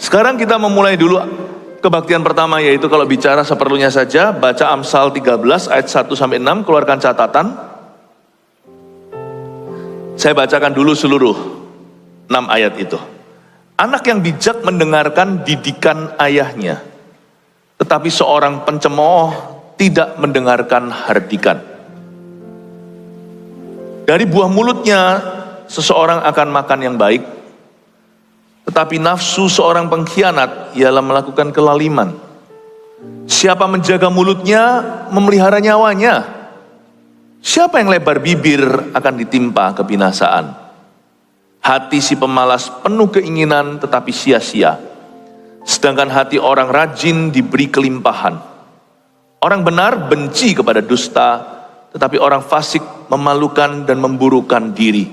Sekarang kita memulai dulu kebaktian pertama, yaitu kalau bicara seperlunya saja, baca Amsal 13 ayat 1-6, keluarkan catatan. Saya bacakan dulu seluruh 6 ayat itu. Anak yang bijak mendengarkan didikan ayahnya, tetapi seorang pencemooh tidak mendengarkan hardikan. Dari buah mulutnya seseorang akan makan yang baik, tetapi nafsu seorang pengkhianat ialah melakukan kelaliman. Siapa menjaga mulutnya memelihara nyawanya. Siapa yang lebar bibir akan ditimpa kebinasaan. Hati si pemalas penuh keinginan tetapi sia-sia, sedangkan hati orang rajin diberi kelimpahan. Orang benar benci kepada dusta, tetapi orang fasik memalukan dan memburukan diri.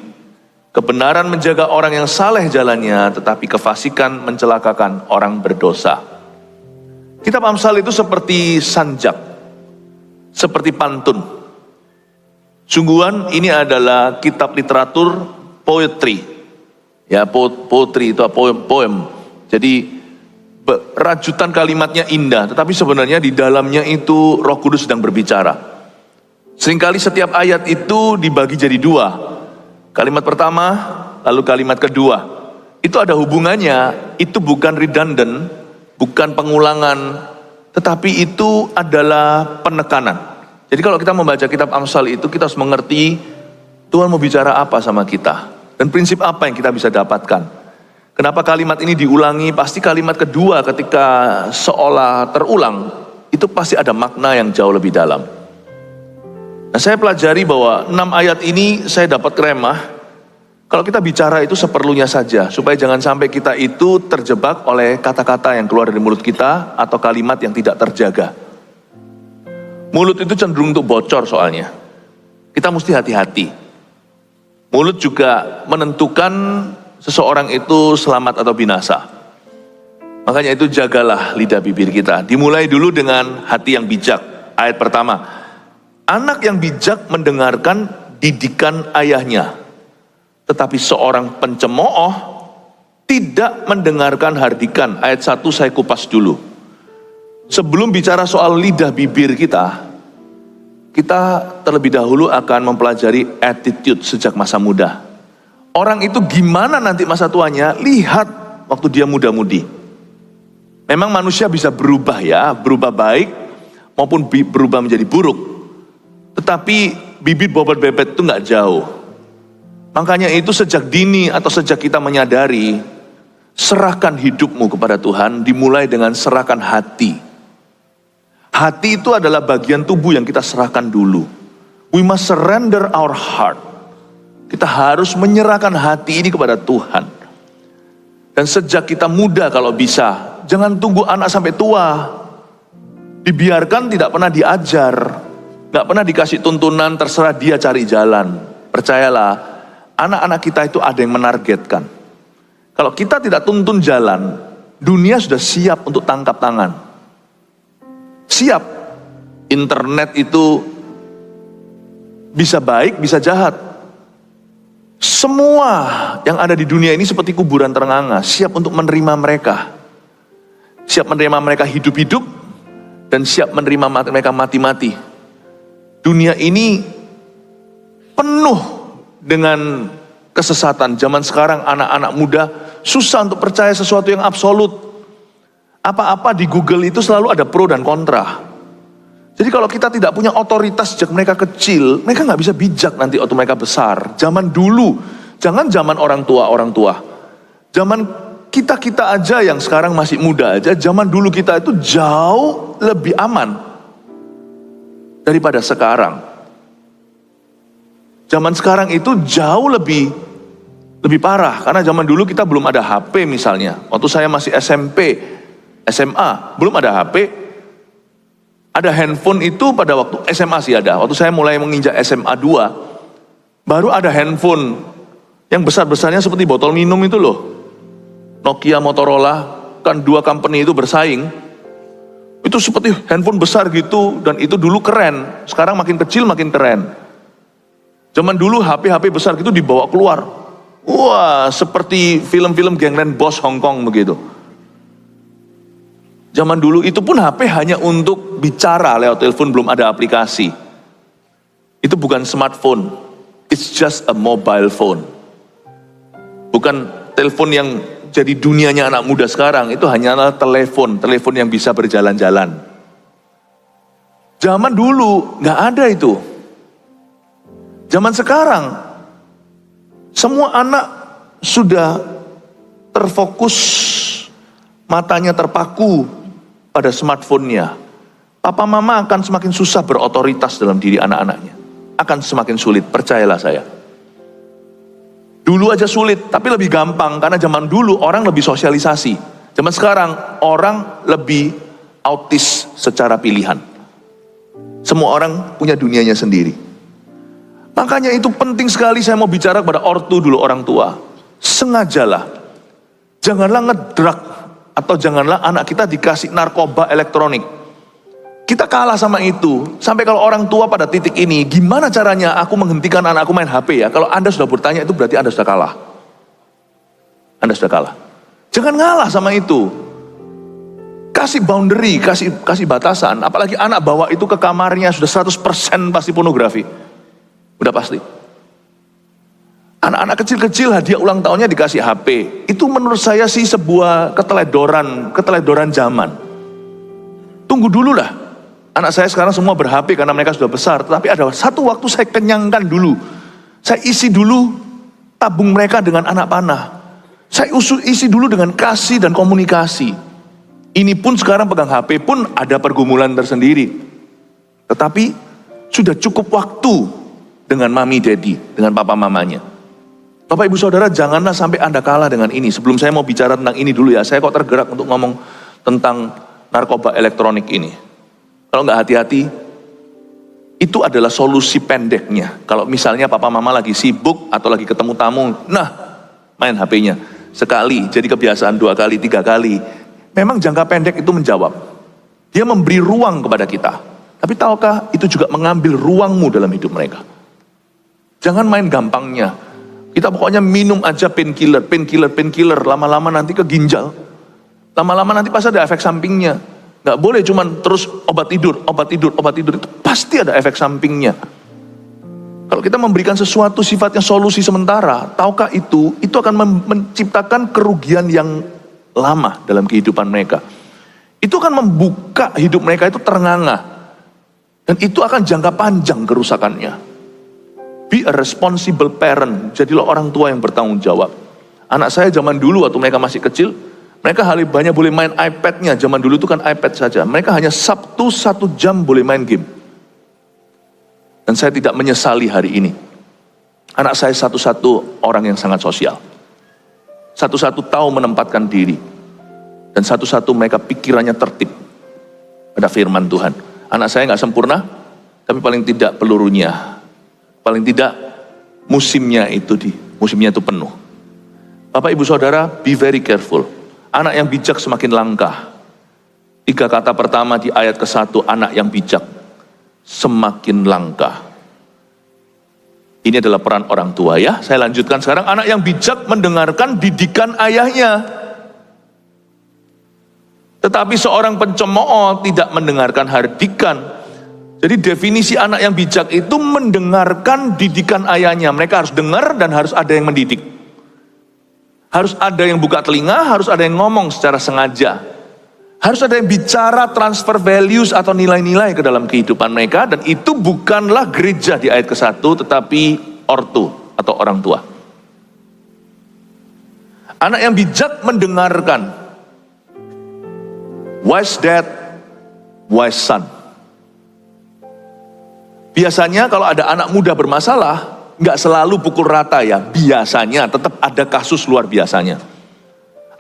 Kebenaran menjaga orang yang saleh jalannya, tetapi kefasikan mencelakakan orang berdosa. Kitab Amsal itu seperti sanjak, seperti pantun. Sungguhan ini adalah kitab literatur poetry. Ya, poetry itu poem. Jadi rajutan kalimatnya indah, tetapi sebenarnya di dalamnya itu Roh Kudus sedang berbicara. Seringkali setiap ayat itu dibagi jadi dua. Kalimat pertama, lalu kalimat kedua. Itu ada hubungannya, itu bukan redundant, bukan pengulangan, tetapi itu adalah penekanan. Jadi kalau kita membaca kitab Amsal itu, kita harus mengerti Tuhan mau bicara apa sama kita. Dan prinsip apa yang kita bisa dapatkan. Kenapa kalimat ini diulangi? Pasti kalimat kedua ketika seolah terulang, itu pasti ada makna yang jauh lebih dalam. Nah, saya pelajari bahwa 6 ayat ini saya dapat keremah. Kalau kita bicara itu seperlunya saja, supaya jangan sampai kita itu terjebak oleh kata-kata yang keluar dari mulut kita, atau kalimat yang tidak terjaga. Mulut itu cenderung untuk bocor soalnya. Kita mesti hati-hati. Mulut juga menentukan seseorang itu selamat atau binasa. Makanya itu jagalah lidah bibir kita. Dimulai dulu dengan hati yang bijak. Ayat pertama, anak yang bijak mendengarkan didikan ayahnya, tetapi seorang pencemooh tidak mendengarkan hardikan. Ayat 1 saya kupas dulu. Sebelum bicara soal lidah bibir kita terlebih dahulu akan mempelajari attitude sejak masa muda. Orang itu gimana nanti masa tuanya, lihat waktu dia muda-mudi. Memang manusia bisa berubah ya, berubah baik maupun berubah menjadi buruk. Tetapi bibit bobot bebek itu gak jauh. Makanya itu sejak dini atau sejak kita menyadari, serahkan hidupmu kepada Tuhan, dimulai dengan serahkan hati. Hati itu adalah bagian tubuh yang kita serahkan dulu. We must surrender our heart. Kita harus menyerahkan hati ini kepada Tuhan. Dan sejak kita muda kalau bisa, jangan tunggu anak sampai tua. Dibiarkan tidak pernah diajar, gak pernah dikasih tuntunan, terserah dia cari jalan. Percayalah, anak-anak kita itu ada yang menargetkan. Kalau kita tidak tuntun jalan, dunia sudah siap untuk tangkap tangan. Siap. Internet itu bisa baik, bisa jahat. Semua yang ada di dunia ini seperti kuburan terenganga, siap untuk menerima mereka. Siap menerima mereka hidup-hidup, dan siap menerima mereka mati-mati. Dunia ini penuh dengan kesesatan. Zaman sekarang anak-anak muda susah untuk percaya sesuatu yang absolut. Apa-apa di Google itu selalu ada pro dan kontra. Jadi kalau kita tidak punya otoritas sejak mereka kecil, mereka gak bisa bijak nanti waktu mereka besar. Zaman dulu, jangan zaman orang tua. Zaman kita aja yang sekarang masih muda aja, zaman dulu kita itu jauh lebih aman daripada sekarang. Zaman sekarang itu jauh lebih parah, karena zaman dulu kita belum ada HP misalnya. Waktu saya masih SMP, SMA, belum ada HP. Ada handphone itu pada waktu SMA sih ada. Waktu saya mulai menginjak SMA 2, baru ada handphone yang besar-besarnya seperti botol minum itu loh. Nokia, Motorola, kan dua company itu bersaing. Itu seperti handphone besar gitu, dan itu dulu keren. Sekarang makin kecil makin keren. Zaman dulu HP besar gitu dibawa keluar. Wah, seperti film-film gangland bos Hong Kong begitu. Zaman dulu itu pun HP hanya untuk bicara lewat telepon, belum ada aplikasi. Itu bukan smartphone, it's just a mobile phone. Bukan telepon yang jadi dunianya anak muda sekarang, itu hanyalah telepon yang bisa berjalan-jalan. Zaman dulu nggak ada itu. Zaman sekarang, semua anak sudah terfokus, matanya terpaku pada smartphone-nya. Papa mama akan semakin susah berotoritas dalam diri anak-anaknya. Akan semakin sulit, percayalah saya. Dulu aja sulit, tapi lebih gampang. Karena zaman dulu orang lebih sosialisasi. Zaman sekarang orang lebih autis secara pilihan. Semua orang punya dunianya sendiri. Makanya itu penting sekali saya mau bicara kepada ortu dulu, orang tua. Sengajalah. Janganlah ngedrak atau janganlah anak kita dikasih narkoba elektronik. Kita kalah sama itu. Sampai kalau orang tua pada titik ini, gimana caranya aku menghentikan anakku main HP ya? Kalau Anda sudah bertanya itu berarti Anda sudah kalah. Anda sudah kalah. Jangan ngalah sama itu. Kasih boundary, kasih batasan. Apalagi anak bawa itu ke kamarnya sudah 100% pasti pornografi. Udah pasti. Anak-anak kecil-kecil hadiah ulang tahunnya dikasih HP. Itu menurut saya sih sebuah keteledoran zaman. Tunggu dulu lah. Anak saya sekarang semua ber-HP karena mereka sudah besar. Tetapi ada satu waktu saya kenyangkan dulu. Saya isi dulu tabung mereka dengan anak panah. Saya isi dulu dengan kasih dan komunikasi. Ini pun sekarang pegang HP pun ada pergumulan tersendiri. Tetapi sudah cukup waktu dengan mami daddy, dengan papa mamanya. Bapak ibu saudara, janganlah sampai Anda kalah dengan ini. Sebelum saya mau bicara tentang ini dulu ya, saya kok tergerak untuk ngomong tentang narkoba elektronik ini. Kalau nggak hati-hati, itu adalah solusi pendeknya. Kalau misalnya papa mama lagi sibuk atau lagi ketemu tamu, nah main HP-nya. Sekali, jadi kebiasaan 2 kali, 3 kali. Memang jangka pendek itu menjawab. Dia memberi ruang kepada kita. Tapi tahukah itu juga mengambil ruangmu dalam hidup mereka. Jangan main gampangnya. Kita pokoknya minum aja painkiller. Lama-lama nanti ke ginjal. Lama-lama nanti pasti ada efek sampingnya. Gak boleh cuman terus obat tidur. Itu pasti ada efek sampingnya. Kalau kita memberikan sesuatu sifatnya solusi sementara, tahukah itu akan menciptakan kerugian yang lama dalam kehidupan mereka. Itu akan membuka hidup mereka itu terengah-engah. Dan itu akan jangka panjang kerusakannya. Be a responsible parent. Jadilah orang tua yang bertanggung jawab. Anak saya zaman dulu waktu mereka masih kecil, mereka hanya boleh main iPad-nya. Zaman dulu itu kan iPad saja. Mereka hanya Sabtu 1 jam boleh main game. Dan saya tidak menyesali hari ini. Anak saya satu-satu orang yang sangat sosial. Satu-satu tahu menempatkan diri. Dan satu-satu mereka pikirannya tertib pada firman Tuhan. Anak saya nggak sempurna, tapi paling tidak pelurunya, paling tidak musimnya itu penuh. Bapak ibu saudara, be very careful. Anak yang bijak semakin langka. 3 kata pertama di ayat ke-1, anak yang bijak semakin langka. Ini adalah peran orang tua ya. Saya lanjutkan sekarang. Anak yang bijak mendengarkan didikan ayahnya. Tetapi seorang pencemooh tidak mendengarkan hardikan. Jadi definisi anak yang bijak itu mendengarkan didikan ayahnya. Mereka harus dengar dan harus ada yang mendidik. Harus ada yang buka telinga, harus ada yang ngomong secara sengaja. Harus ada yang bicara transfer values atau nilai-nilai ke dalam kehidupan mereka. Dan itu bukanlah gereja di ayat ke-1, tetapi ortu atau orang tua. Anak yang bijak mendengarkan. Wise dad, wise son. Biasanya kalau ada anak muda bermasalah, nggak selalu pukul rata ya. Biasanya tetap ada kasus luar biasanya.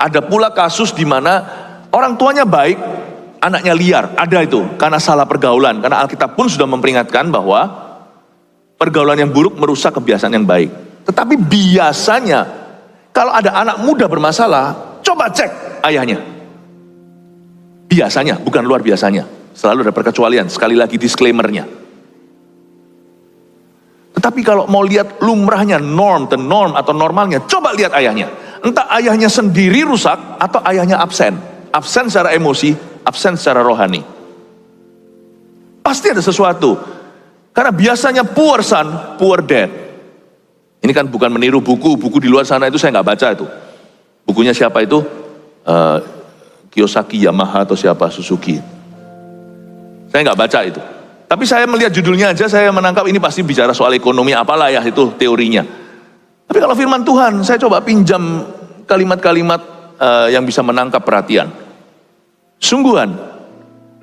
Ada pula kasus di mana orang tuanya baik, anaknya liar. Ada itu, karena salah pergaulan. Karena Alkitab pun sudah memperingatkan bahwa pergaulan yang buruk merusak kebiasaan yang baik. Tetapi biasanya, kalau ada anak muda bermasalah, coba cek ayahnya. Biasanya, bukan luar biasanya. Selalu ada perkecualian, sekali lagi disclaimer-nya. Tetapi kalau mau lihat lumrahnya, the norm atau normalnya, coba lihat ayahnya. Entah ayahnya sendiri rusak atau ayahnya absen. Absen secara emosi, absen secara rohani. Pasti ada sesuatu. Karena biasanya poor son, poor dad. Ini kan bukan meniru buku di luar sana itu saya nggak baca itu. Bukunya siapa itu? Kiyosaki, Yamaha atau siapa, Suzuki. Saya nggak baca itu. Tapi saya melihat judulnya aja, saya menangkap ini pasti bicara soal ekonomi apalah ya itu teorinya. Tapi kalau firman Tuhan, saya coba pinjam kalimat-kalimat yang bisa menangkap perhatian. Sungguhan,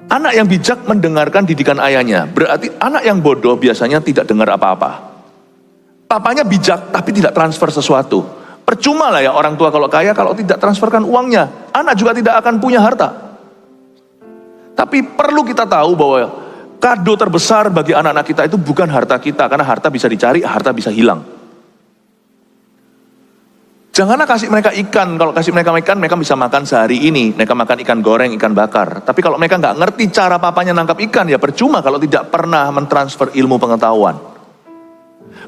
anak yang bijak mendengarkan didikan ayahnya. Berarti anak yang bodoh biasanya tidak dengar apa-apa. Papanya bijak tapi tidak transfer sesuatu. Percuma lah ya orang tua kalau kaya kalau tidak transferkan uangnya. Anak juga tidak akan punya harta. Tapi perlu kita tahu bahwa kado terbesar bagi anak-anak kita itu bukan harta kita. Karena harta bisa dicari, harta bisa hilang. Janganlah kasih mereka ikan. Kalau kasih mereka ikan, mereka bisa makan sehari ini. Mereka makan ikan goreng, ikan bakar. Tapi kalau mereka nggak ngerti cara papanya nangkap ikan, ya percuma kalau tidak pernah mentransfer ilmu pengetahuan.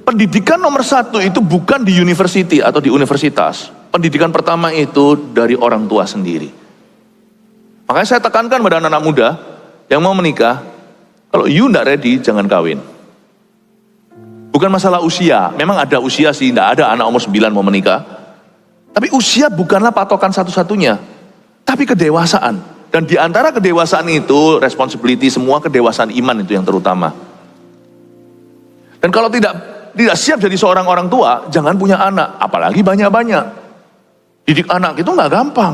Pendidikan nomor 1 itu bukan di university atau di universitas. Pendidikan pertama itu dari orang tua sendiri. Makanya saya tekankan pada anak-anak muda yang mau menikah, kalau you nggak ready, jangan kawin. Bukan masalah usia. Memang ada usia sih, nggak ada anak umur 9 mau menikah. Tapi usia bukanlah patokan satu-satunya, tapi kedewasaan. Dan di antara kedewasaan itu, responsibility semua kedewasaan iman itu yang terutama. Dan kalau tidak siap jadi seorang orang tua, jangan punya anak, apalagi banyak-banyak. Didik anak itu nggak gampang.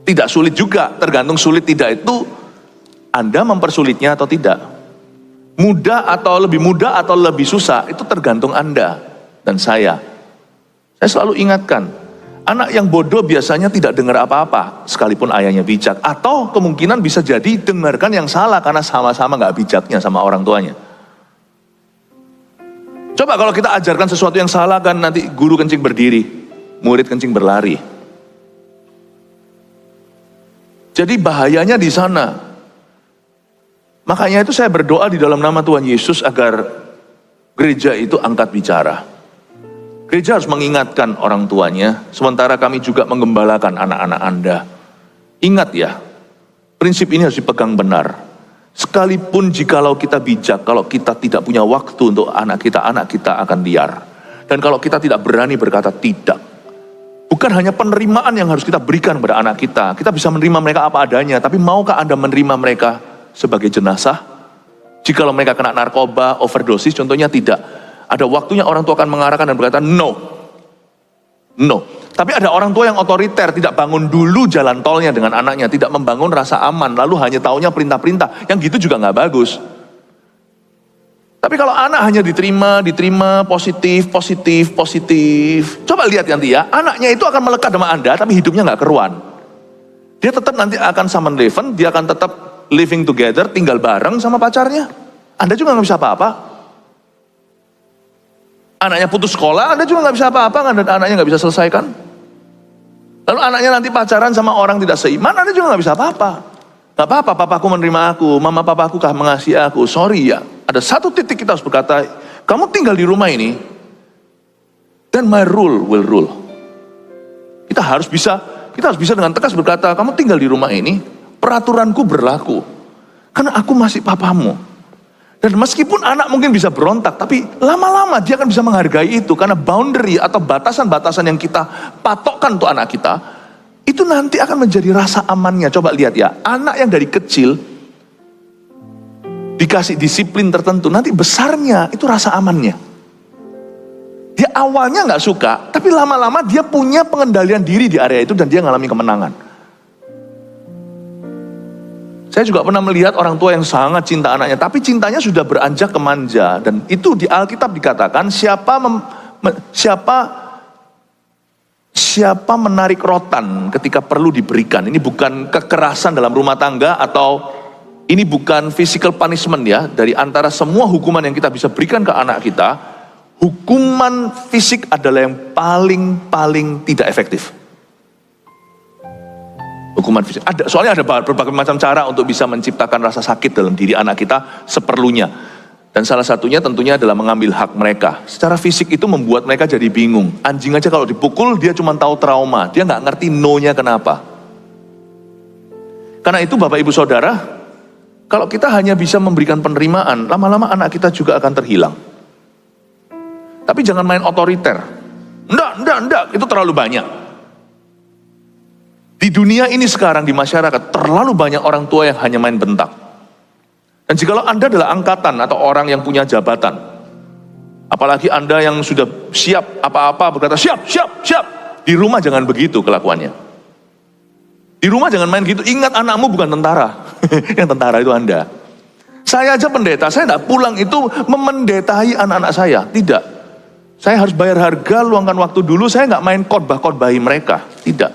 Tidak sulit juga, tergantung sulit tidak itu, Anda mempersulitnya atau tidak. Mudah atau lebih susah, itu tergantung Anda dan saya. Saya selalu ingatkan, anak yang bodoh biasanya tidak dengar apa-apa, sekalipun ayahnya bijak. Atau kemungkinan bisa jadi dengarkan yang salah, karena sama-sama gak bijaknya sama orang tuanya. Coba kalau kita ajarkan sesuatu yang salah, kan nanti guru kencing berdiri, murid kencing berlari. Jadi bahayanya di sana. Makanya itu saya berdoa di dalam nama Tuhan Yesus agar gereja itu angkat bicara. Gereja harus mengingatkan orang tuanya, sementara kami juga menggembalakan anak-anak Anda. Ingat ya, prinsip ini harus dipegang benar. Sekalipun jikalau kita bijak, kalau kita tidak punya waktu untuk anak kita akan liar. Dan kalau kita tidak berani berkata tidak. Bukan hanya penerimaan yang harus kita berikan kepada anak kita. Kita bisa menerima mereka apa adanya, tapi maukah Anda menerima mereka sebagai jenazah? Jikalau mereka kena narkoba, overdosis, contohnya tidak. Ada waktunya orang tua akan mengarahkan dan berkata, no. Tapi ada orang tua yang otoriter, tidak bangun dulu jalan tolnya dengan anaknya, tidak membangun rasa aman, lalu hanya taunya perintah-perintah. Yang gitu juga nggak bagus. Tapi kalau anak hanya diterima, positif. Coba lihat nanti ya, anaknya itu akan melekat sama Anda, tapi hidupnya nggak keruan. Dia tetap nanti akan sama Leven, dia akan tetap living together, tinggal bareng sama pacarnya. Anda juga nggak bisa apa-apa. Anaknya putus sekolah, Anda juga nggak bisa apa-apa, anaknya nggak bisa selesaikan. Lalu anaknya nanti pacaran sama orang tidak seiman, Anda juga nggak bisa apa-apa. Nggak apa-apa, papaku menerima aku, mama papaku mengasihi aku. Sorry ya, ada satu titik kita harus berkata, kamu tinggal di rumah ini, dan my rule will rule. Kita harus bisa dengan tegas berkata, kamu tinggal di rumah ini, peraturanku berlaku. Karena aku masih papamu. Dan meskipun anak mungkin bisa berontak, tapi lama-lama dia akan bisa menghargai itu. Karena boundary atau batasan-batasan yang kita patokkan untuk anak kita, itu nanti akan menjadi rasa amannya. Coba lihat ya, anak yang dari kecil dikasih disiplin tertentu, nanti besarnya itu rasa amannya. Dia awalnya nggak suka, tapi lama-lama dia punya pengendalian diri di area itu dan dia ngalami kemenangan. Saya juga pernah melihat orang tua yang sangat cinta anaknya, tapi cintanya sudah beranjak ke manja. Dan itu di Alkitab dikatakan siapa menarik rotan ketika perlu diberikan. Ini bukan kekerasan dalam rumah tangga atau ini bukan physical punishment ya. Dari antara semua hukuman yang kita bisa berikan ke anak kita, hukuman fisik adalah yang paling tidak efektif. Hukuman fisik. Soalnya ada berbagai macam cara untuk bisa menciptakan rasa sakit dalam diri anak kita seperlunya. Dan salah satunya tentunya adalah mengambil hak mereka. Secara fisik itu membuat mereka jadi bingung. Anjing aja kalau dipukul dia cuma tahu trauma. Dia nggak ngerti no-nya kenapa. Karena itu Bapak Ibu Saudara, kalau kita hanya bisa memberikan penerimaan, lama-lama anak kita juga akan terhilang. Tapi jangan main otoriter. Enggak, itu terlalu banyak. Di dunia ini sekarang, di masyarakat, terlalu banyak orang tua yang hanya main bentak. Dan jikalau Anda adalah angkatan atau orang yang punya jabatan, apalagi Anda yang sudah siap apa-apa berkata, siap. Di rumah jangan begitu kelakuannya. Di rumah jangan main gitu. Ingat, anakmu bukan tentara. Yang tentara itu Anda. Saya aja pendeta, saya tidak pulang itu memendetai anak-anak saya. Tidak. Saya harus bayar harga, luangkan waktu dulu. Saya nggak main khotbah-khotbahi mereka. Tidak.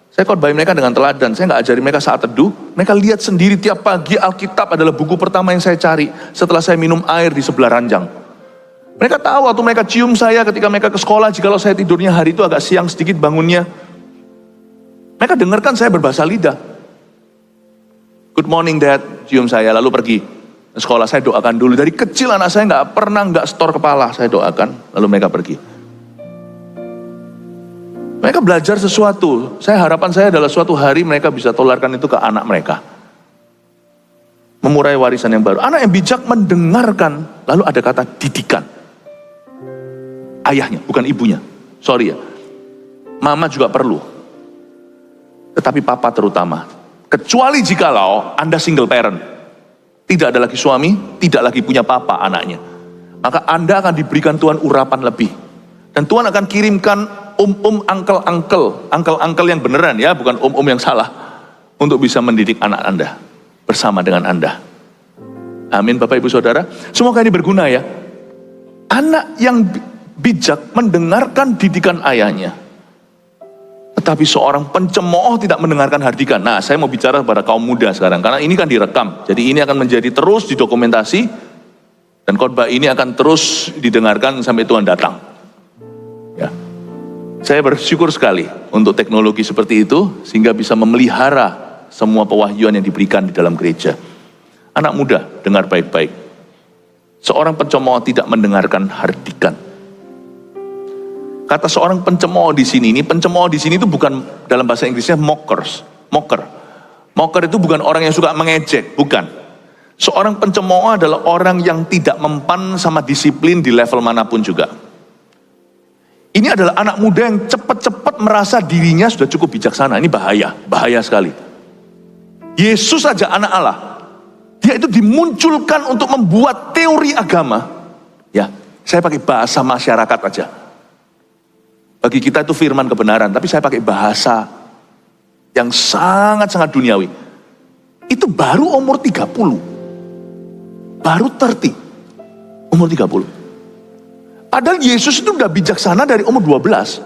Saya khotbahi mereka dengan teladan. Saya nggak ajari mereka saat teduh. Mereka lihat sendiri tiap pagi. Alkitab adalah buku pertama yang saya cari setelah saya minum air di sebelah ranjang. Mereka tahu waktu mereka cium saya ketika mereka ke sekolah. Jikalau saya tidurnya hari itu agak siang sedikit bangunnya. Mereka dengarkan saya berbahasa lidah. Good morning dad, cium saya lalu pergi. Sekolah saya doakan dulu. Dari kecil anak saya nggak setor kepala, saya doakan. Lalu mereka pergi. Mereka belajar sesuatu. Harapan saya adalah suatu hari mereka bisa tularkan itu ke anak mereka. Memurai warisan yang baru. Anak yang bijak mendengarkan. Lalu ada kata didikan. Ayahnya, bukan ibunya. Sorry ya. Mama juga perlu. Tetapi papa terutama. Kecuali jikalau Anda single parent. Tidak ada lagi suami, tidak lagi punya papa anaknya. Maka Anda akan diberikan Tuhan urapan lebih. Dan Tuhan akan kirimkan uncle yang beneran ya, bukan yang salah. Untuk bisa mendidik anak Anda. Bersama dengan Anda. Amin Bapak Ibu Saudara. Semoga ini berguna ya. Anak yang bijak mendengarkan didikan ayahnya. Tetapi seorang pencemooh tidak mendengarkan hardikan. Nah, saya mau bicara kepada kaum muda sekarang. Karena ini kan direkam. Jadi ini akan menjadi terus didokumentasi. Dan khotbah ini akan terus didengarkan sampai Tuhan datang. Ya. Saya bersyukur sekali untuk teknologi seperti itu. Sehingga bisa memelihara semua pewahyuan yang diberikan di dalam gereja. Anak muda, dengar baik-baik. Seorang pencemooh tidak mendengarkan hardikan. Kata seorang pencemooh di sini, itu bukan dalam bahasa Inggrisnya mocker. Mocker itu bukan orang yang suka mengejek, bukan. Seorang pencemooh adalah orang yang tidak mempan sama disiplin di level manapun juga. Ini adalah anak muda yang cepat-cepat merasa dirinya sudah cukup bijaksana. Ini bahaya sekali. Yesus saja anak Allah. Dia itu dimunculkan untuk membuat teori agama. Ya, saya pakai bahasa masyarakat aja. Bagi kita itu firman kebenaran, tapi saya pakai bahasa yang sangat-sangat duniawi. Itu baru umur 30. Baru 30. Umur 30. Padahal Yesus itu udah bijaksana dari umur 12.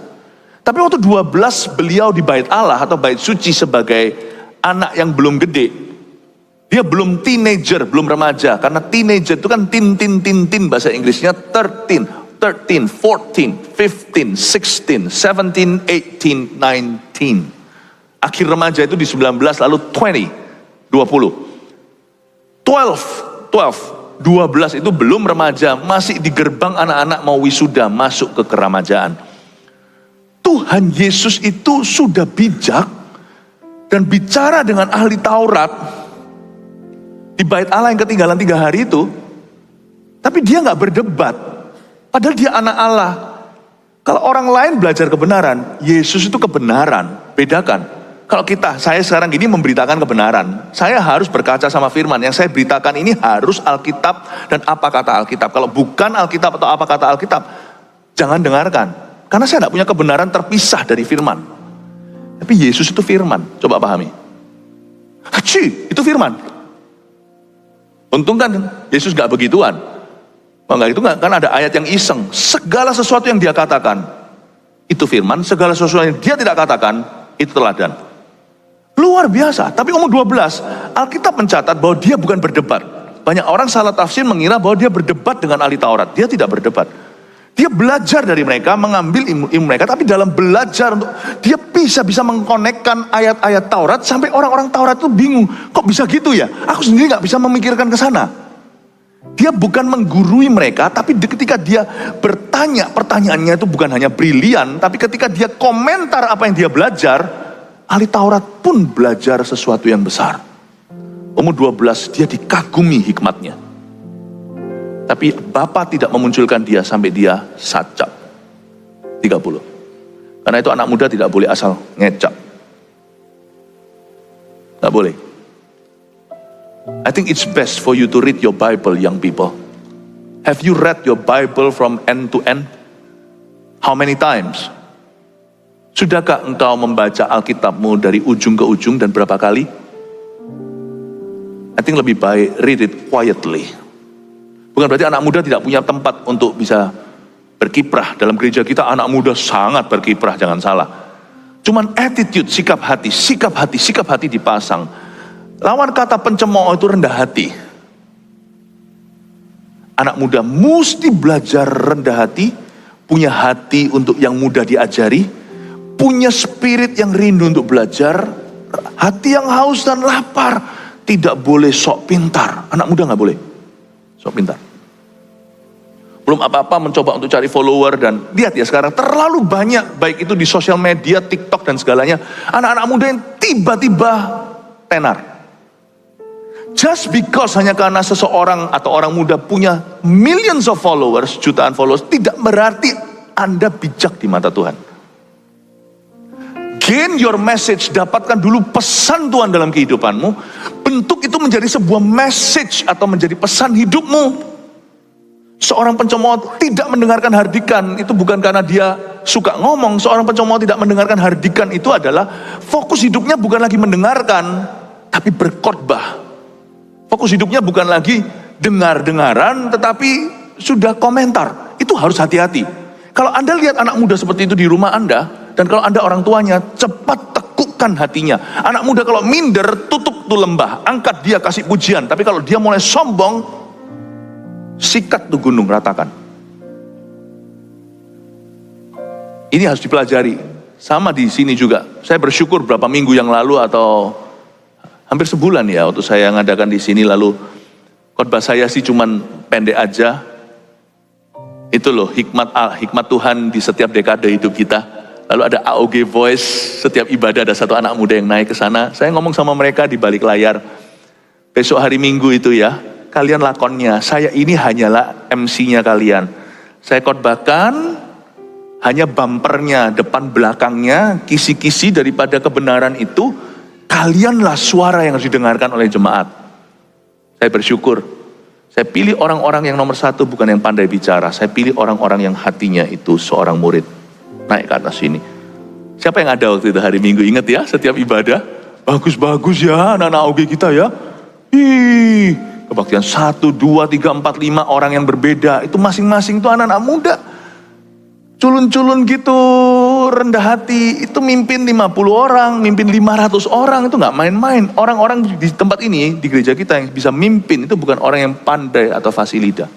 Tapi waktu 12 beliau di bait Allah atau bait suci sebagai anak yang belum gede. Dia belum teenager, belum remaja. Karena teenager itu kan tin bahasa Inggrisnya 13, 14, 15, 16, 17, 18, 19. Akhir remaja itu di 19 lalu 20. 12 itu belum remaja, masih di gerbang anak-anak mau wisuda masuk ke keremajaan. Tuhan Yesus itu sudah bijak dan bicara dengan ahli Taurat di bait Allah yang ketinggalan 3 hari itu, tapi dia nggak berdebat. Padahal dia anak Allah. Kalau orang lain belajar kebenaran, Yesus itu kebenaran. Bedakan. Kalau saya sekarang gini memberitakan kebenaran. Saya harus berkaca sama firman. Yang saya beritakan ini harus Alkitab dan apa kata Alkitab. Kalau bukan Alkitab atau apa kata Alkitab, jangan dengarkan. Karena saya tidak punya kebenaran terpisah dari firman. Tapi Yesus itu firman. Coba pahami. Itu firman. Untung kan Yesus gak begituan. Enggak, itu kan ada ayat yang iseng. Segala sesuatu yang dia katakan itu firman, segala sesuatu yang dia tidak katakan itu teladan. Luar biasa. Tapi umur 12 Alkitab mencatat bahwa dia bukan berdebat. Banyak orang salah tafsir mengira bahwa dia berdebat dengan ahli Taurat. Dia tidak berdebat. Dia belajar dari mereka, mengambil ilmu mereka. Tapi dalam belajar dia bisa mengkonekkan ayat-ayat Taurat sampai orang-orang Taurat itu bingung. Kok bisa gitu ya? Aku sendiri gak bisa memikirkan ke sana. Dia bukan menggurui mereka, tapi ketika dia bertanya, pertanyaannya itu bukan hanya brilian, tapi ketika dia komentar apa yang dia belajar, ahli Taurat pun belajar sesuatu yang besar. Umur 12 dia dikagumi hikmatnya. Tapi Bapa tidak memunculkan dia sampai dia sajak 30. Karena itu anak muda tidak boleh asal ngecap. Tidak boleh. I think it's best for you to read your Bible, young people. Have you read your Bible from end to end? How many times? Sudahkah engkau membaca Alkitabmu dari ujung ke ujung dan berapa kali? I think lebih baik read it quietly. Bukan berarti anak muda tidak punya tempat untuk bisa berkiprah. Dalam gereja kita anak muda sangat berkiprah, jangan salah. Cuman attitude, sikap hati dipasang. Lawan kata pencemooh itu rendah hati. Anak muda mesti belajar rendah hati, punya hati untuk yang mudah diajari, punya spirit yang rindu untuk belajar, hati yang haus dan lapar, tidak boleh sok pintar. Anak muda nggak boleh sok pintar. Belum apa-apa mencoba untuk cari follower, dan lihat ya sekarang terlalu banyak, baik itu di sosial media, TikTok dan segalanya, anak-anak muda yang tiba-tiba tenar. Just because hanya karena seseorang atau orang muda punya millions of followers, jutaan followers, tidak berarti Anda bijak di mata Tuhan. Gain your message, dapatkan dulu pesan Tuhan dalam kehidupanmu, bentuk itu menjadi sebuah message atau menjadi pesan hidupmu. Seorang pencemooh tidak mendengarkan hardikan, itu bukan karena dia suka ngomong. Seorang pencemooh tidak mendengarkan hardikan itu adalah fokus hidupnya bukan lagi mendengarkan, tapi berkhotbah. Fokus hidupnya bukan lagi dengar-dengaran, tetapi sudah komentar. Itu harus hati-hati. Kalau Anda lihat anak muda seperti itu di rumah Anda, dan kalau Anda orang tuanya, cepat tekukkan hatinya. Anak muda kalau minder, tutup tuh lembah, angkat dia, kasih pujian. Tapi kalau dia mulai sombong, sikat tuh gunung, ratakan. Ini harus dipelajari. Sama di sini juga. Saya bersyukur beberapa minggu yang lalu atau hampir sebulan ya, waktu saya ngadakan di sini, lalu khotbah saya sih cuman pendek aja. Itu loh hikmat Tuhan di setiap dekade hidup kita. Lalu ada AOG Voice, setiap ibadah ada satu anak muda yang naik ke sana. Saya ngomong sama mereka di balik layar. Besok hari Minggu itu ya, kalian lakonnya, saya ini hanyalah MC-nya kalian. Saya khotbahkan hanya bumpernya, depan belakangnya, kisi-kisi daripada kebenaran itu. Kalianlah suara yang harus didengarkan oleh jemaat. Saya bersyukur. Saya pilih orang-orang yang nomor satu bukan yang pandai bicara. Saya pilih orang-orang yang hatinya itu seorang murid. Naik ke atas sini. Siapa yang ada waktu itu hari Minggu? Ingat ya, setiap ibadah. Bagus-bagus ya anak-anak OG kita ya. Kebaktian 1, 2, 3, 4, 5 orang yang berbeda. Itu masing-masing itu anak-anak muda. Culun-culun gitu, rendah hati. Itu mimpin 50 orang, mimpin 500 orang. Itu gak main-main. Orang-orang di tempat ini, di gereja kita yang bisa mimpin, itu bukan orang yang pandai atau fasilita.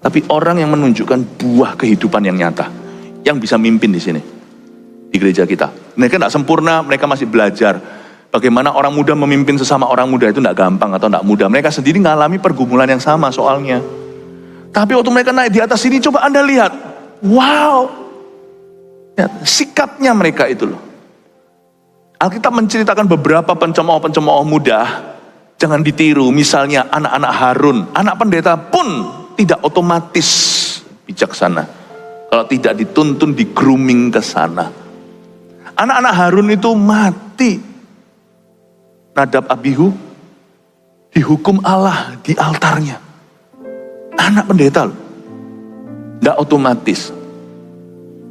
Tapi orang yang menunjukkan buah kehidupan yang nyata. Yang bisa mimpin di sini. Di gereja kita. Mereka gak sempurna, mereka masih belajar. Bagaimana orang muda memimpin sesama orang muda itu gak gampang atau gak mudah. Mereka sendiri ngalami pergumulan yang sama soalnya. Tapi waktu mereka naik di atas sini, coba Anda lihat. Wow, ya, sikapnya mereka itu loh. Alkitab menceritakan beberapa pencemooh-pencemooh muda, jangan ditiru. Misalnya anak-anak Harun, anak pendeta pun tidak otomatis bijaksana. Kalau tidak dituntun, di grooming ke sana. Anak-anak Harun itu mati. Nadab Abihu dihukum Allah di altarnya. Anak pendeta loh. Tidak otomatis.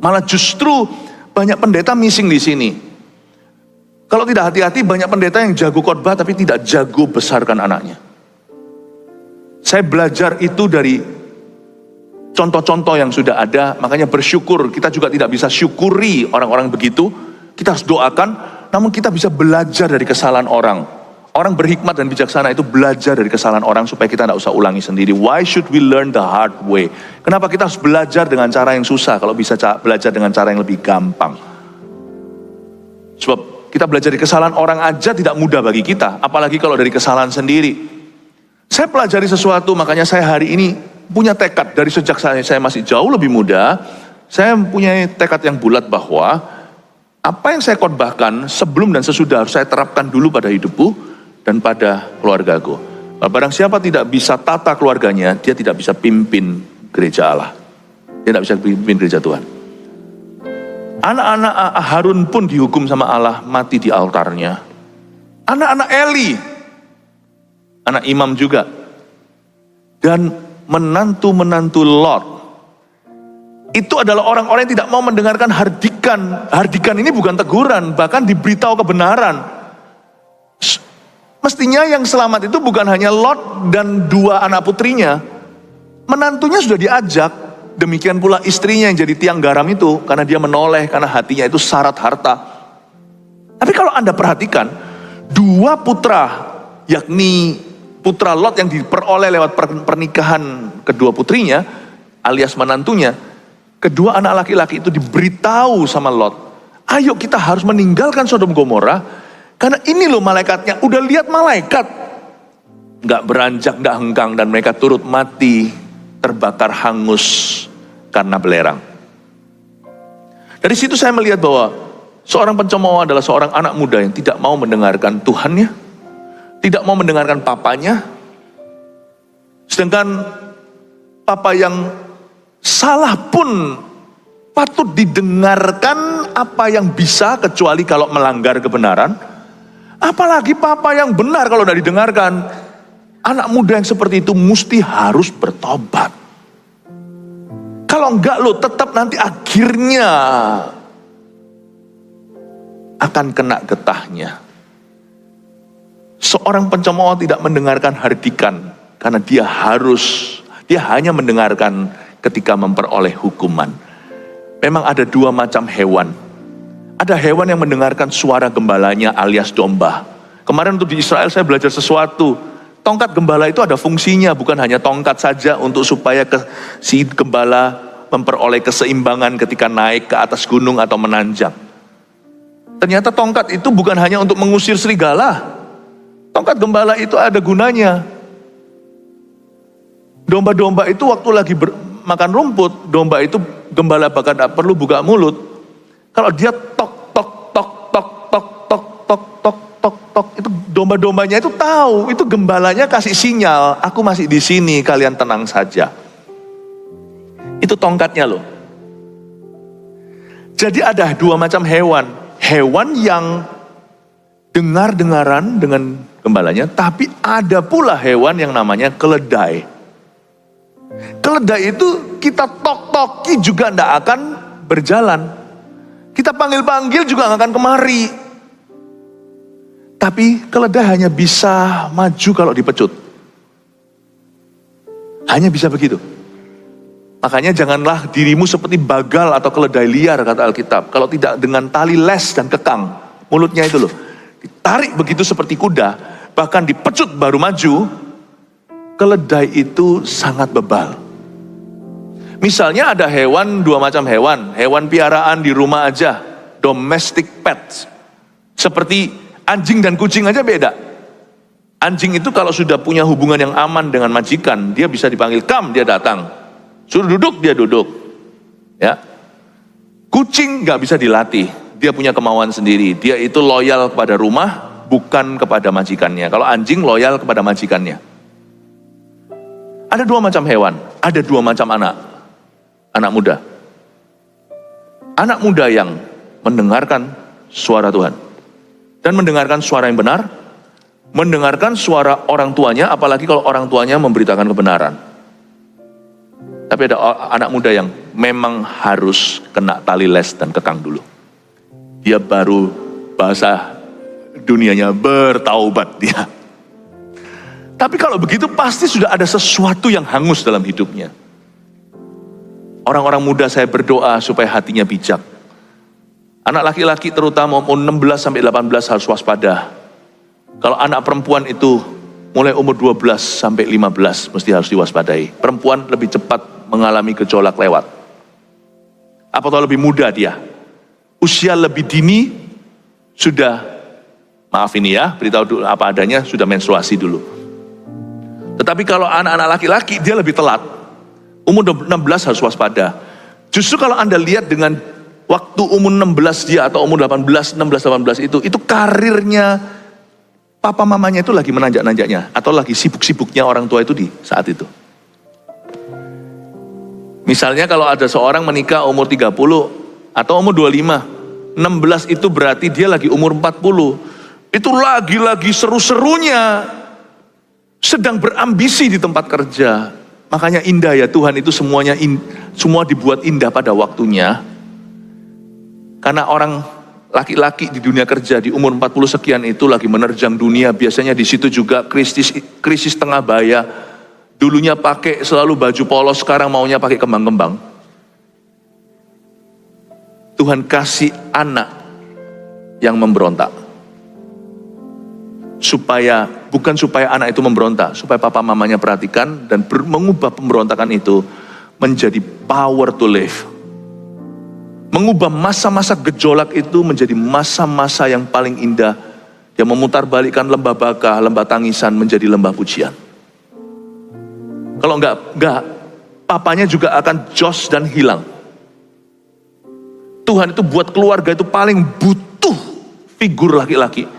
Malah justru banyak pendeta missing di sini. Kalau tidak hati-hati, banyak pendeta yang jago khotbah tapi tidak jago besarkan anaknya. Saya belajar itu dari contoh-contoh yang sudah ada. Makanya bersyukur, kita juga tidak bisa syukuri orang-orang begitu. Kita harus doakan, namun kita bisa belajar dari kesalahan orang. Orang berhikmat dan bijaksana itu belajar dari kesalahan orang supaya kita tidak usah ulangi sendiri. Why should we learn the hard way? Kenapa kita harus belajar dengan cara yang susah kalau bisa belajar dengan cara yang lebih gampang? Sebab kita belajar dari kesalahan orang aja tidak mudah bagi kita, apalagi kalau dari kesalahan sendiri. Saya pelajari sesuatu, makanya saya hari ini punya tekad dari sejak saya masih jauh lebih muda. Saya punya tekad yang bulat bahwa Apa yang saya khotbahkan sebelum dan sesudah harus saya terapkan dulu pada hidupku dan pada keluargaku. Barang siapa tidak bisa tata keluarganya, dia tidak bisa pimpin gereja Allah. Dia tidak bisa pimpin gereja Tuhan. Anak-anak Harun pun dihukum sama Allah mati di altarnya. Anak-anak Eli, anak imam juga. Dan menantu-menantu Lot, itu adalah orang-orang yang tidak mau mendengarkan hardikan. Hardikan ini bukan teguran, bahkan diberitahu kebenaran. Mestinya yang selamat itu bukan hanya Lot dan 2 anak putrinya. Menantunya sudah diajak, demikian pula istrinya yang jadi tiang garam itu, karena dia menoleh, karena hatinya itu syarat harta. Tapi kalau Anda perhatikan, 2 putra, yakni putra Lot yang diperoleh lewat pernikahan kedua putrinya, alias menantunya, kedua anak laki-laki itu diberitahu sama Lot, ayo kita harus meninggalkan Sodom Gomora, karena ini loh malaikatnya, udah lihat malaikat. Gak beranjak, gak hengkang, dan mereka turut mati, terbakar hangus karena belerang. Dari situ saya melihat bahwa seorang pencemooh adalah seorang anak muda yang tidak mau mendengarkan Tuhannya, tidak mau mendengarkan papanya, sedangkan papa yang salah pun patut didengarkan apa yang bisa, kecuali kalau melanggar kebenaran. Apalagi papa yang benar kalau tidak didengarkan. Anak muda yang seperti itu mesti harus bertobat. Kalau enggak lo tetap nanti akhirnya akan kena getahnya. Seorang pencemooh tidak mendengarkan hardikan karena dia hanya mendengarkan ketika memperoleh hukuman. Memang ada 2 macam hewan. Ada hewan yang mendengarkan suara gembalanya alias domba. Kemarin untuk di Israel saya belajar sesuatu. Tongkat gembala itu ada fungsinya, bukan hanya tongkat saja untuk supaya si gembala memperoleh keseimbangan ketika naik ke atas gunung atau menanjak. Ternyata tongkat itu bukan hanya untuk mengusir serigala. Tongkat gembala itu ada gunanya. Domba-domba itu waktu lagi makan rumput, domba itu gembala bahkan tidak perlu buka mulut. Kalau dia tok itu domba-dombanya itu tahu, itu gembalanya kasih sinyal, aku masih di sini, kalian tenang saja. Itu tongkatnya loh. Jadi ada 2 macam hewan. Hewan yang dengar-dengaran dengan gembalanya, tapi ada pula hewan yang namanya keledai. Keledai itu kita tok-toki juga tidak akan berjalan. Kita panggil-panggil juga nggak akan kemari. Tapi keledai hanya bisa maju kalau dipecut. Hanya bisa begitu. Makanya janganlah dirimu seperti bagal atau keledai liar, kata Alkitab. Kalau tidak dengan tali les dan kekang. Mulutnya itu loh. Ditarik begitu seperti kuda. Bahkan dipecut baru maju. Keledai itu sangat bebal. Misalnya ada hewan, 2 macam hewan. Hewan piaraan di rumah aja. Domestic pets. Seperti anjing dan kucing aja beda. Anjing itu kalau sudah punya hubungan yang aman dengan majikan, dia bisa dipanggil come, dia datang. Suruh duduk, dia duduk. Ya. Kucing gak bisa dilatih. Dia punya kemauan sendiri. Dia itu loyal kepada rumah, bukan kepada majikannya. Kalau anjing loyal kepada majikannya. Ada 2 macam hewan. Ada 2 macam anak. Anak muda. Anak muda yang mendengarkan suara Tuhan. Dan mendengarkan suara yang benar. Mendengarkan suara orang tuanya, apalagi kalau orang tuanya memberitakan kebenaran. Tapi ada anak muda yang memang harus kena tali les dan kekang dulu. Dia baru bahasa dunianya bertaubat dia. Tapi kalau begitu pasti sudah ada sesuatu yang hangus dalam hidupnya. Orang-orang muda saya berdoa supaya hatinya bijak. Anak laki-laki terutama umur 16 sampai 18 harus waspada. Kalau anak perempuan itu mulai umur 12 sampai 15 mesti harus diwaspadai. Perempuan lebih cepat mengalami gejolak lewat. Apatah lebih muda dia. Usia lebih dini sudah, maaf ini ya, beritahu dulu apa adanya, sudah menstruasi dulu. Tetapi kalau anak-anak laki-laki dia lebih telat. Umur 16 harus waspada. Justru kalau Anda lihat dengan waktu umur 16 dia atau umur 18, 16, 18 itu karirnya papa mamanya itu lagi menanjak-nanjaknya atau lagi sibuk-sibuknya orang tua itu di saat itu. Misalnya kalau ada seorang menikah umur 30 atau umur 25, 16 itu berarti dia lagi umur 40. Itu lagi-lagi seru-serunya, sedang berambisi di tempat kerja. Makanya indah ya Tuhan itu semuanya semua dibuat indah pada waktunya. Karena orang laki-laki di dunia kerja di umur 40 sekian itu lagi menerjang dunia. Biasanya di situ juga krisis tengah baya. Dulunya pakai selalu baju polos, sekarang maunya pakai kembang-kembang. Tuhan kasih anak yang memberontak. Bukan supaya anak itu memberontak, supaya papa mamanya perhatikan dan mengubah pemberontakan itu menjadi power to live. Mengubah masa-masa gejolak itu menjadi masa-masa yang paling indah. Yang memutarbalikkan lembah baka, lembah tangisan menjadi lembah pujian. Kalau enggak, papanya juga akan jos dan hilang. Tuhan itu buat keluarga itu paling butuh figur laki-laki.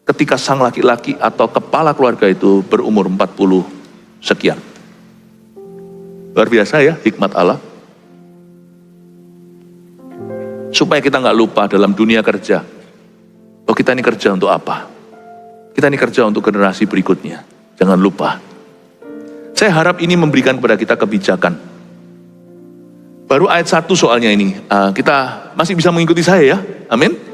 Ketika sang laki-laki atau kepala keluarga itu berumur 40 sekian. Luar biasa ya hikmat Allah. Supaya kita nggak lupa dalam dunia kerja. Oh kita ini kerja untuk apa? Kita ini kerja untuk generasi berikutnya. Jangan lupa. Saya harap ini memberikan kepada kita kebijakan. Baru ayat 1 soalnya ini. Kita masih bisa mengikuti saya ya. Amin.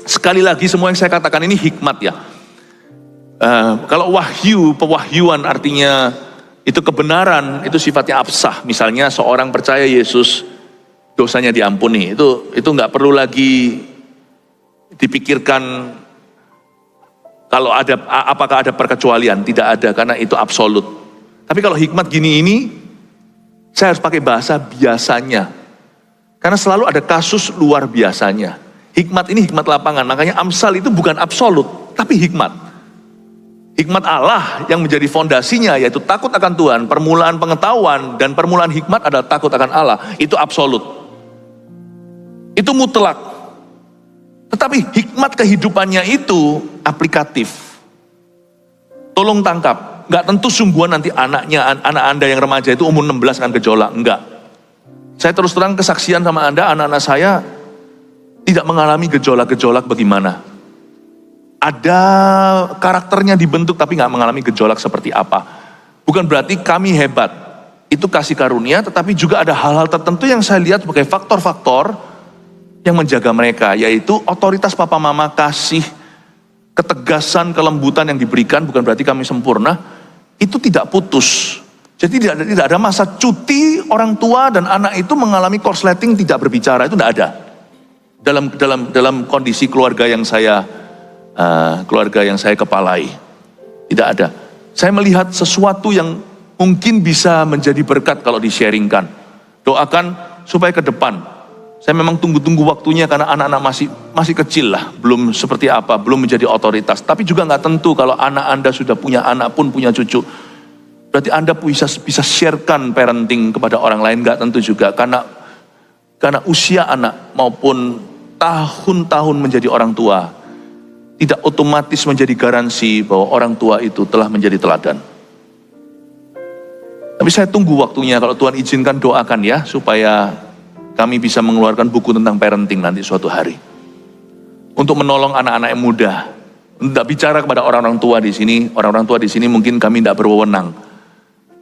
Sekali lagi semua yang saya katakan ini hikmat ya. Kalau pewahyuan artinya itu kebenaran, itu sifatnya absah. Misalnya seorang percaya Yesus, dosanya diampuni, itu nggak perlu lagi dipikirkan kalau apakah ada perkecualian, tidak ada karena itu absolut. Tapi kalau hikmat gini ini, saya harus pakai bahasa biasanya, karena selalu ada kasus luar biasanya. Hikmat ini hikmat lapangan, makanya Amsal itu bukan absolut, tapi hikmat. Hikmat Allah yang menjadi fondasinya yaitu takut akan Tuhan, permulaan pengetahuan dan permulaan hikmat adalah takut akan Allah, itu absolut. Itu mutlak. Tetapi hikmat kehidupannya itu aplikatif. Tolong tangkap. Gak tentu sungguhan nanti anak Anda yang remaja itu umur 16 akan gejolak. Enggak. Saya terus terang kesaksian sama Anda, anak-anak saya tidak mengalami gejolak-gejolak bagaimana. Ada karakternya dibentuk tapi gak mengalami gejolak seperti apa. Bukan berarti kami hebat. Itu kasih karunia, tetapi juga ada hal-hal tertentu yang saya lihat sebagai faktor-faktor yang menjaga mereka, yaitu otoritas papa mama, kasih, ketegasan, kelembutan yang diberikan, bukan berarti kami sempurna, itu tidak putus. Jadi tidak ada masa cuti orang tua dan anak itu mengalami korsleting tidak berbicara, itu tidak ada. Dalam kondisi keluarga yang saya kepalai, tidak ada. Saya melihat sesuatu yang mungkin bisa menjadi berkat kalau di-sharingkan. Doakan supaya ke depan. Saya memang tunggu-tunggu waktunya karena anak-anak masih kecil lah, belum seperti apa, belum menjadi otoritas. Tapi juga nggak tentu kalau anak Anda sudah punya anak pun punya cucu. Berarti Anda bisa sharekan parenting kepada orang lain, nggak tentu juga karena usia anak maupun tahun-tahun menjadi orang tua tidak otomatis menjadi garansi bahwa orang tua itu telah menjadi teladan. Tapi saya tunggu waktunya, kalau Tuhan izinkan doakan ya supaya kami bisa mengeluarkan buku tentang parenting nanti suatu hari. Untuk menolong anak-anak yang muda. Tidak bicara kepada orang-orang tua di sini. Orang-orang tua di sini mungkin kami tidak berwenang.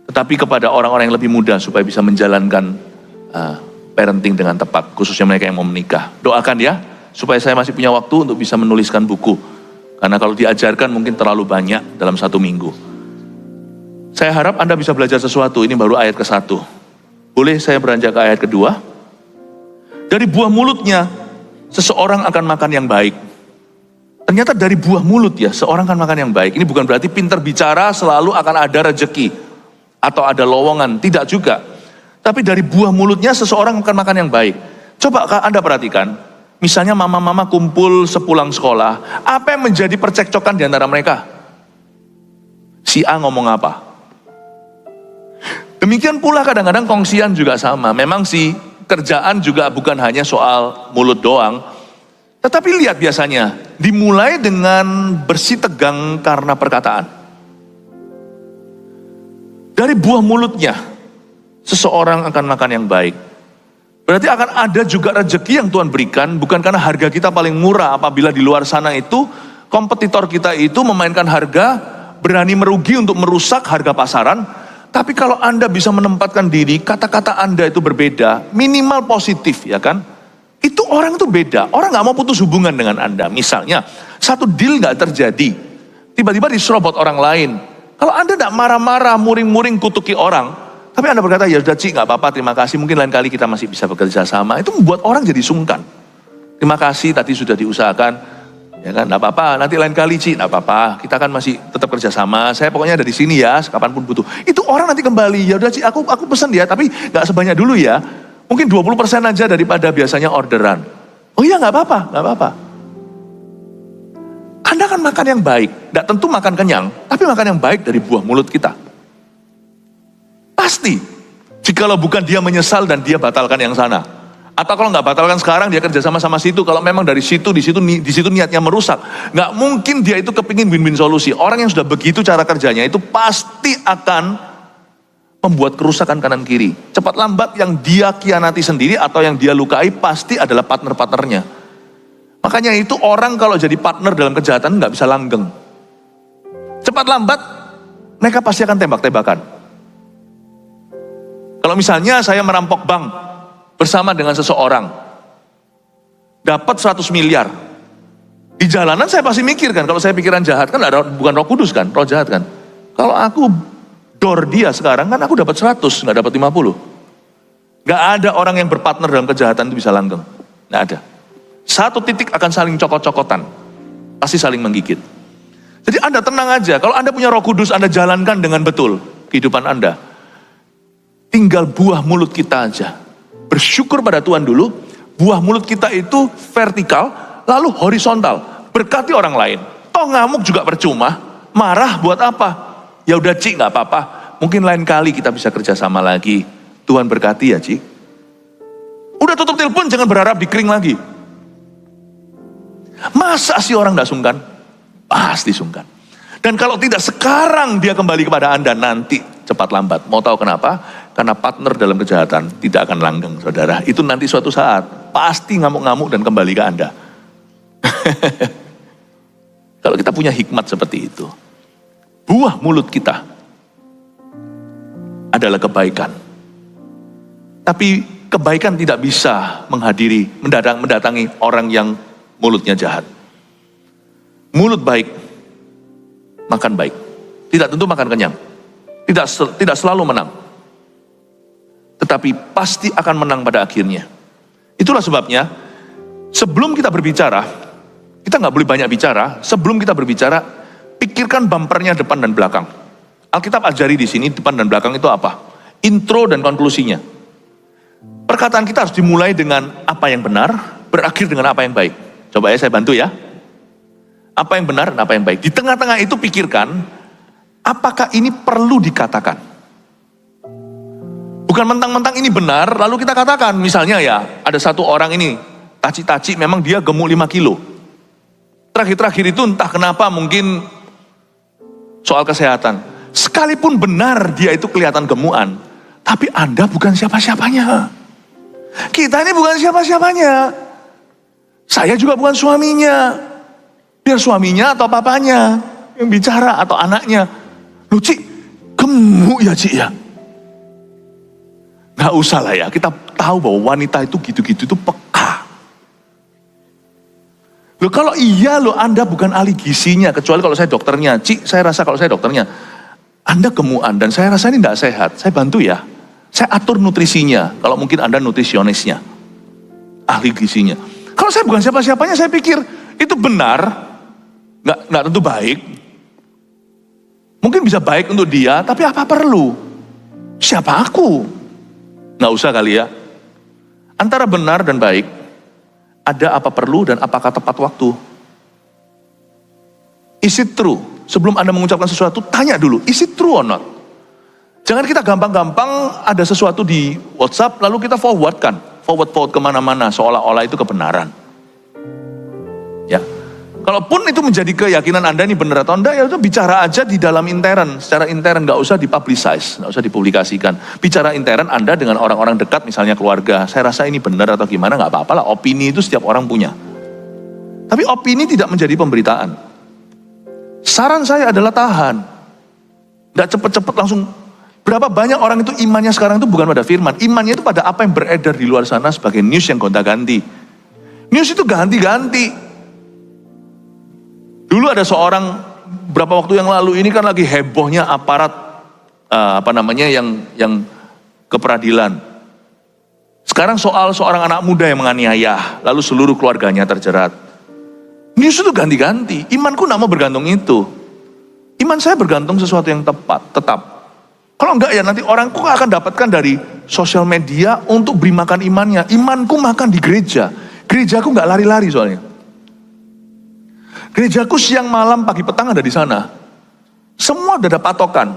Tetapi kepada orang-orang yang lebih muda supaya bisa menjalankan parenting dengan tepat. Khususnya mereka yang mau menikah. Doakan ya. Supaya saya masih punya waktu untuk bisa menuliskan buku. Karena kalau diajarkan mungkin terlalu banyak dalam 1 minggu. Saya harap Anda bisa belajar sesuatu. Ini baru ayat ke-1. Boleh saya beranjak ke ayat kedua? Dari buah mulutnya, seseorang akan makan yang baik. Ternyata dari buah mulut ya, seorang akan makan yang baik. Ini bukan berarti pintar bicara selalu akan ada rezeki. Atau ada lowongan, tidak juga. Tapi dari buah mulutnya seseorang akan makan yang baik. Coba Anda perhatikan, misalnya mama-mama kumpul sepulang sekolah. Apa yang menjadi percekcokan di antara mereka? Si A ngomong apa? Demikian pula kadang-kadang kongsian juga sama. Memang si kerjaan juga bukan hanya soal mulut doang. Tetapi lihat biasanya, dimulai dengan bersih tegang karena perkataan. Dari buah mulutnya, seseorang akan makan yang baik. Berarti akan ada juga rezeki yang Tuhan berikan, bukan karena harga kita paling murah. Apabila di luar sana itu, kompetitor kita itu memainkan harga, berani merugi untuk merusak harga pasaran. Tapi kalau Anda bisa menempatkan diri, kata-kata Anda itu berbeda, minimal positif ya kan? Itu orang itu beda, orang gak mau putus hubungan dengan Anda. Misalnya, satu deal gak terjadi, tiba-tiba diserobot orang lain. Kalau Anda gak marah-marah, muring-muring kutuki orang, tapi Anda berkata, ya sudah Ci, gak apa-apa, terima kasih, mungkin lain kali kita masih bisa bekerja sama. Itu membuat orang jadi sungkan. Terima kasih, tadi sudah diusahakan. Ya kan, gak apa-apa, nanti lain kali Ci, gak apa-apa, kita kan masih tetap kerja sama, saya pokoknya ada di sini ya, kapanpun butuh. Itu orang nanti kembali, ya udah Ci, aku pesen ya, tapi gak sebanyak dulu ya. Mungkin 20% aja daripada biasanya orderan. Oh iya gak apa-apa, gak apa-apa. Anda kan makan yang baik, gak tentu makan kenyang, tapi makan yang baik dari buah mulut kita. Pasti, jikalau bukan dia menyesal dan dia batalkan yang sana. Atau kalau nggak batalkan sekarang, dia kerja sama situ. Kalau memang dari situ, di situ niatnya merusak. Nggak mungkin dia itu kepingin win-win solusi. Orang yang sudah begitu cara kerjanya itu pasti akan membuat kerusakan kanan kiri. Cepat lambat yang dia khianati sendiri atau yang dia lukai pasti adalah partner-partnernya. Makanya itu orang kalau jadi partner dalam kejahatan nggak bisa langgeng. Cepat lambat mereka pasti akan tembak-tembakan. Kalau misalnya saya merampok bank bersama dengan seseorang, dapat 100 miliar. Di jalanan saya pasti mikir kan, kalau saya pikiran jahat kan ada, bukan Roh Kudus kan, roh jahat kan. Kalau aku dor dia sekarang kan aku dapat 100, nggak dapat 50. Nggak ada orang yang berpartner dalam kejahatan itu bisa langgeng. Nggak ada. Satu titik akan saling cokot-cokotan, pasti saling menggigit. Jadi Anda tenang aja, kalau Anda punya Roh Kudus, Anda jalankan dengan betul kehidupan Anda. Tinggal buah mulut kita aja. Bersyukur pada Tuhan dulu, buah mulut kita itu vertikal, lalu horizontal, berkati orang lain. Toh ngamuk juga percuma, marah buat apa? Ya udah Ci, nggak apa-apa, mungkin lain kali kita bisa kerja sama lagi. Tuhan berkati ya Ci. Udah tutup telepon, jangan berharap dikering lagi. Masa sih orang nggak sungkan? Pasti sungkan. Dan kalau tidak sekarang dia kembali kepada Anda, nanti cepat lambat. Mau tahu kenapa? Karena partner dalam kejahatan tidak akan langgeng, saudara. Itu nanti suatu saat pasti ngamuk-ngamuk dan kembali ke Anda. Kalau kita punya hikmat seperti itu, buah mulut kita adalah kebaikan. Tapi kebaikan tidak bisa mendatangi orang yang mulutnya jahat. Mulut baik, makan baik. Tidak tentu makan kenyang. Tidak selalu menang. Tetapi pasti akan menang pada akhirnya. Itulah sebabnya, sebelum kita berbicara, kita nggak boleh banyak bicara. Sebelum kita berbicara, pikirkan bumpernya depan dan belakang. Alkitab ajari di sini depan dan belakang itu apa? Intro dan konklusinya. Perkataan kita harus dimulai dengan apa yang benar, berakhir dengan apa yang baik. Coba ya saya bantu ya. Apa yang benar dan apa yang baik. Di tengah-tengah itu pikirkan, apakah ini perlu dikatakan? Bukan mentang-mentang ini benar, lalu kita katakan. Misalnya ya, ada satu orang ini, taci-taci, memang dia gemuk 5 kilo. Terakhir-terakhir itu entah kenapa, mungkin soal kesehatan. Sekalipun benar dia itu kelihatan gemukan, tapi Anda bukan siapa-siapanya. Kita ini bukan siapa-siapanya. Saya juga bukan suaminya. Biar suaminya atau papanya yang bicara, atau anaknya. Loh Ci, gemuk ya Ci ya? Gak usah lah ya, kita tahu bahwa wanita itu gitu-gitu itu peka. Loh kalau iya loh Anda bukan ahli gizinya, kecuali kalau saya dokternya. Ci, saya rasa kalau saya dokternya, Anda gemukan dan saya rasa ini tidak sehat, saya bantu ya. Saya atur nutrisinya, kalau mungkin Anda nutrisionisnya, ahli gizinya. Kalau saya bukan siapa-siapanya, saya pikir itu benar, nggak tentu baik. Mungkin bisa baik untuk dia, tapi apa perlu? Siapa aku? Nggak usah kali ya. Antara benar dan baik, ada apa perlu dan apakah tepat waktu. Is it true? Sebelum Anda mengucapkan sesuatu, tanya dulu, is it true or not? Jangan kita gampang-gampang ada sesuatu di WhatsApp, lalu kita forwardkan. forward kemana-mana, seolah-olah itu kebenaran. Ya, kalaupun itu menjadi keyakinan Anda ini benar atau enggak, ya itu bicara aja di dalam intern, secara intern, nggak usah dipublicize, nggak usah dipublikasikan. Bicara intern Anda dengan orang-orang dekat, misalnya keluarga, saya rasa ini benar atau gimana, nggak apa-apa lah, opini itu setiap orang punya. Tapi opini tidak menjadi pemberitaan. Saran saya adalah tahan. Nggak cepet-cepet langsung. Berapa banyak orang itu imannya sekarang itu bukan pada firman, imannya itu pada apa yang beredar di luar sana sebagai news yang gonta-ganti. News itu ganti-ganti. Dulu ada seorang, berapa waktu yang lalu ini kan lagi hebohnya aparat yang keperadilan. Sekarang soal seorang anak muda yang menganiaya, lalu seluruh keluarganya terjerat. News itu ganti-ganti. Imanku nggak mau bergantung itu. Iman saya bergantung sesuatu yang tetap. Kalau enggak ya nanti orangku akan dapatkan dari sosial media untuk beri makan imannya. Imanku makan di gereja. Gerejaku nggak lari-lari soalnya. Gerejaku siang malam pagi petang ada di sana. Semua udah ada patokan.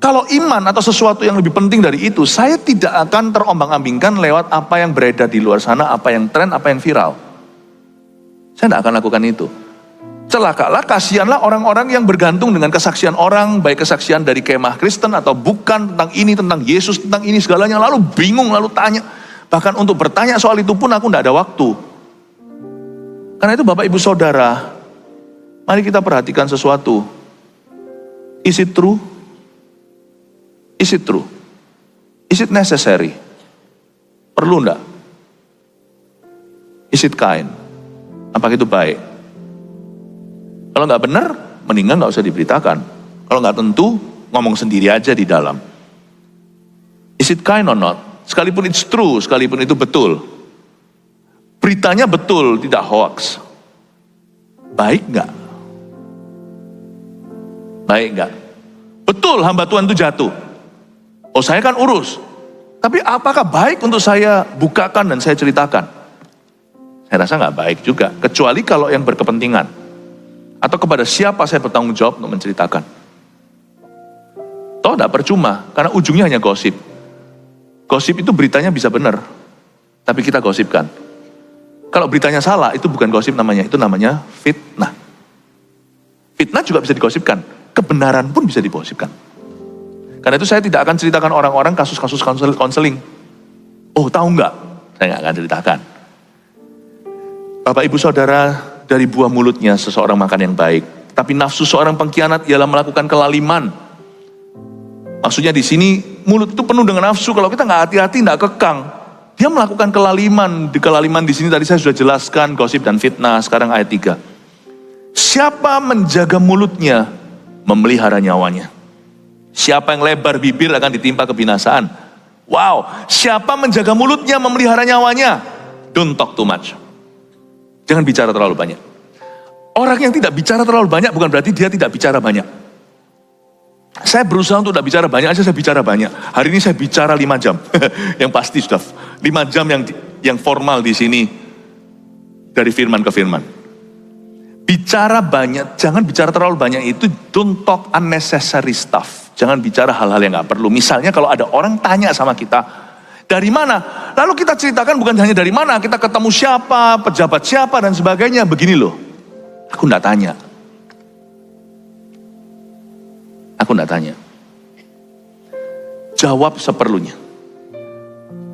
Kalau iman atau sesuatu yang lebih penting dari itu, saya tidak akan terombang-ambingkan lewat apa yang beredar di luar sana, apa yang tren, apa yang viral. Saya tidak akan lakukan itu. Celakalah, kasihanlah orang-orang yang bergantung dengan kesaksian orang, baik kesaksian dari kemah Kristen atau bukan, tentang ini, tentang Yesus, tentang ini segalanya, lalu bingung, lalu tanya. Bahkan untuk bertanya soal itu pun aku tidak ada waktu. Karena itu Bapak Ibu Saudara, mari kita perhatikan sesuatu. Is it true? Is it true? Is it necessary? Perlu enggak? Is it kind? Apakah itu baik? Kalau nggak benar, mendingan nggak usah diberitakan. Kalau nggak tentu, ngomong sendiri aja di dalam. Is it kind or not? Sekalipun it's true, sekalipun itu betul. Beritanya betul, tidak hoax. Baik nggak? Baik nggak? Betul hamba Tuhan itu jatuh. Oh saya kan urus. Tapi apakah baik untuk saya bukakan dan saya ceritakan? Saya rasa nggak baik juga. Kecuali kalau yang berkepentingan. Atau kepada siapa saya bertanggung jawab untuk menceritakan. Toh tidak percuma, karena ujungnya hanya gosip. Gosip itu beritanya bisa benar, tapi kita gosipkan. Kalau beritanya salah, itu bukan gosip namanya, itu namanya fitnah. Fitnah juga bisa digosipkan, kebenaran pun bisa digosipkan. Karena itu saya tidak akan ceritakan orang-orang kasus-kasus konseling. Oh tahu nggak? Saya nggak akan ceritakan. Bapak Ibu Saudara, dari buah mulutnya seseorang makan yang baik. Tapi nafsu seorang pengkhianat ialah melakukan kelaliman. Maksudnya di sini mulut itu penuh dengan nafsu. Kalau kita nggak hati-hati, nggak kekang, dia melakukan kelaliman. Di kelaliman di sini tadi saya sudah jelaskan gosip dan fitnah. Sekarang ayat 3. Siapa menjaga mulutnya, memelihara nyawanya. Siapa yang lebar bibir akan ditimpa kebinasaan. Wow, siapa menjaga mulutnya, memelihara nyawanya. Don't talk too much. Jangan bicara terlalu banyak. Orang yang tidak bicara terlalu banyak bukan berarti dia tidak bicara banyak. Saya berusaha untuk tidak bicara banyak aja, saya bicara banyak. Hari ini saya bicara 5 jam. Yang pasti sudah 5 jam yang formal di sini. Dari firman ke firman. Bicara banyak, jangan bicara terlalu banyak itu, don't talk unnecessary stuff. Jangan bicara hal-hal yang gak perlu. Misalnya kalau ada orang tanya sama kita, dari mana? Lalu kita ceritakan bukan hanya dari mana, kita ketemu siapa, pejabat siapa dan sebagainya. Begini loh, aku enggak tanya. Aku enggak tanya. Jawab seperlunya.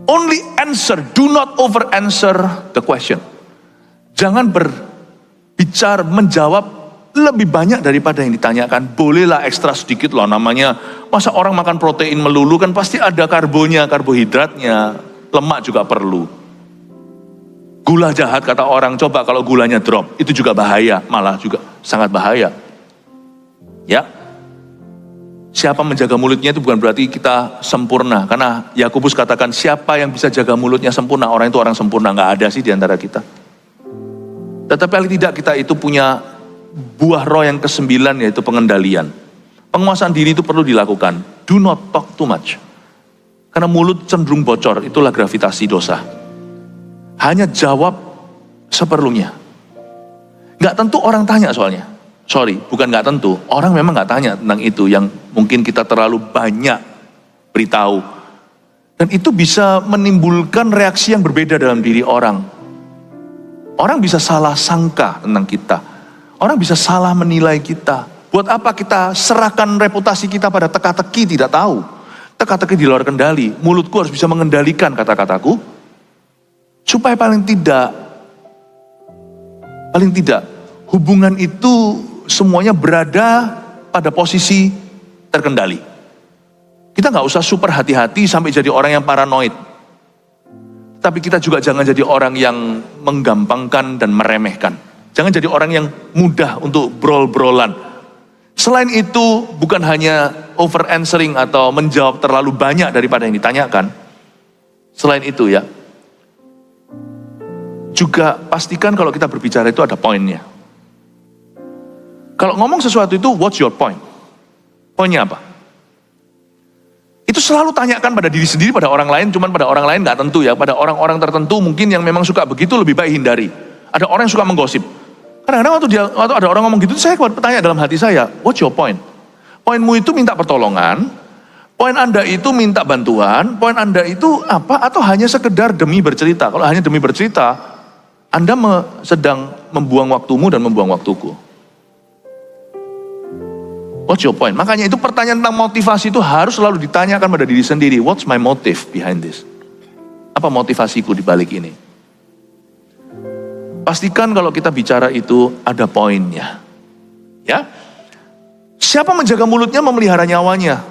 Only answer, do not over answer the question. Jangan berbicara, menjawab lebih banyak daripada yang ditanyakan. Bolehlah ekstra sedikit loh, namanya masa orang makan protein melulu, kan pasti ada karbonya, karbohidratnya, lemak juga perlu. Gula jahat kata orang, coba kalau gulanya drop, itu juga bahaya, malah juga sangat bahaya. Ya, siapa menjaga mulutnya itu bukan berarti kita sempurna, karena Yakobus katakan siapa yang bisa jaga mulutnya sempurna, orang itu orang sempurna, nggak ada sih di antara kita. Tetapi paling tidak kita itu punya buah roh yang ke-9, yaitu pengendalian. Penguasaan diri itu perlu dilakukan. Do not talk too much. Karena mulut cenderung bocor, itulah gravitasi dosa. Hanya jawab seperlunya. Gak tentu orang tanya soalnya. Sorry, bukan gak tentu. Orang memang gak tanya tentang itu yang mungkin kita terlalu banyak beritahu. Dan itu bisa menimbulkan reaksi yang berbeda dalam diri orang. Orang bisa salah sangka tentang kita. Orang bisa salah menilai kita. Buat apa kita serahkan reputasi kita pada teka-teki, tidak tahu. Teka-teki di luar kendali. Mulutku harus bisa mengendalikan kata-kataku. Supaya paling tidak, hubungan itu semuanya berada pada posisi terkendali. Kita nggak usah super hati-hati sampai jadi orang yang paranoid. Tapi kita juga jangan jadi orang yang menggampangkan dan meremehkan. Jangan jadi orang yang mudah untuk brol-brolan. Selain itu, bukan hanya over answering atau menjawab terlalu banyak daripada yang ditanyakan. Selain itu ya, juga pastikan kalau kita berbicara itu ada poinnya. Kalau ngomong sesuatu itu, what's your point? Poinnya apa? Itu selalu tanyakan pada diri sendiri, pada orang lain, cuman pada orang lain nggak tentu ya. Pada orang-orang tertentu mungkin yang memang suka begitu lebih baik hindari. Ada orang yang suka menggosip. Kadang-kadang waktu ada orang ngomong gitu, saya bertanya dalam hati saya, what's your point? Poinmu itu minta pertolongan, poin Anda itu minta bantuan, poin Anda itu apa? Atau hanya sekedar demi bercerita? Kalau hanya demi bercerita, Anda sedang membuang waktumu dan membuang waktuku. What's your point? Makanya itu pertanyaan tentang motivasi itu harus selalu ditanyakan pada diri sendiri. What's my motive behind this? Apa motivasiku di balik ini? Pastikan kalau kita bicara itu ada poinnya. Ya. Siapa menjaga mulutnya memelihara nyawanya.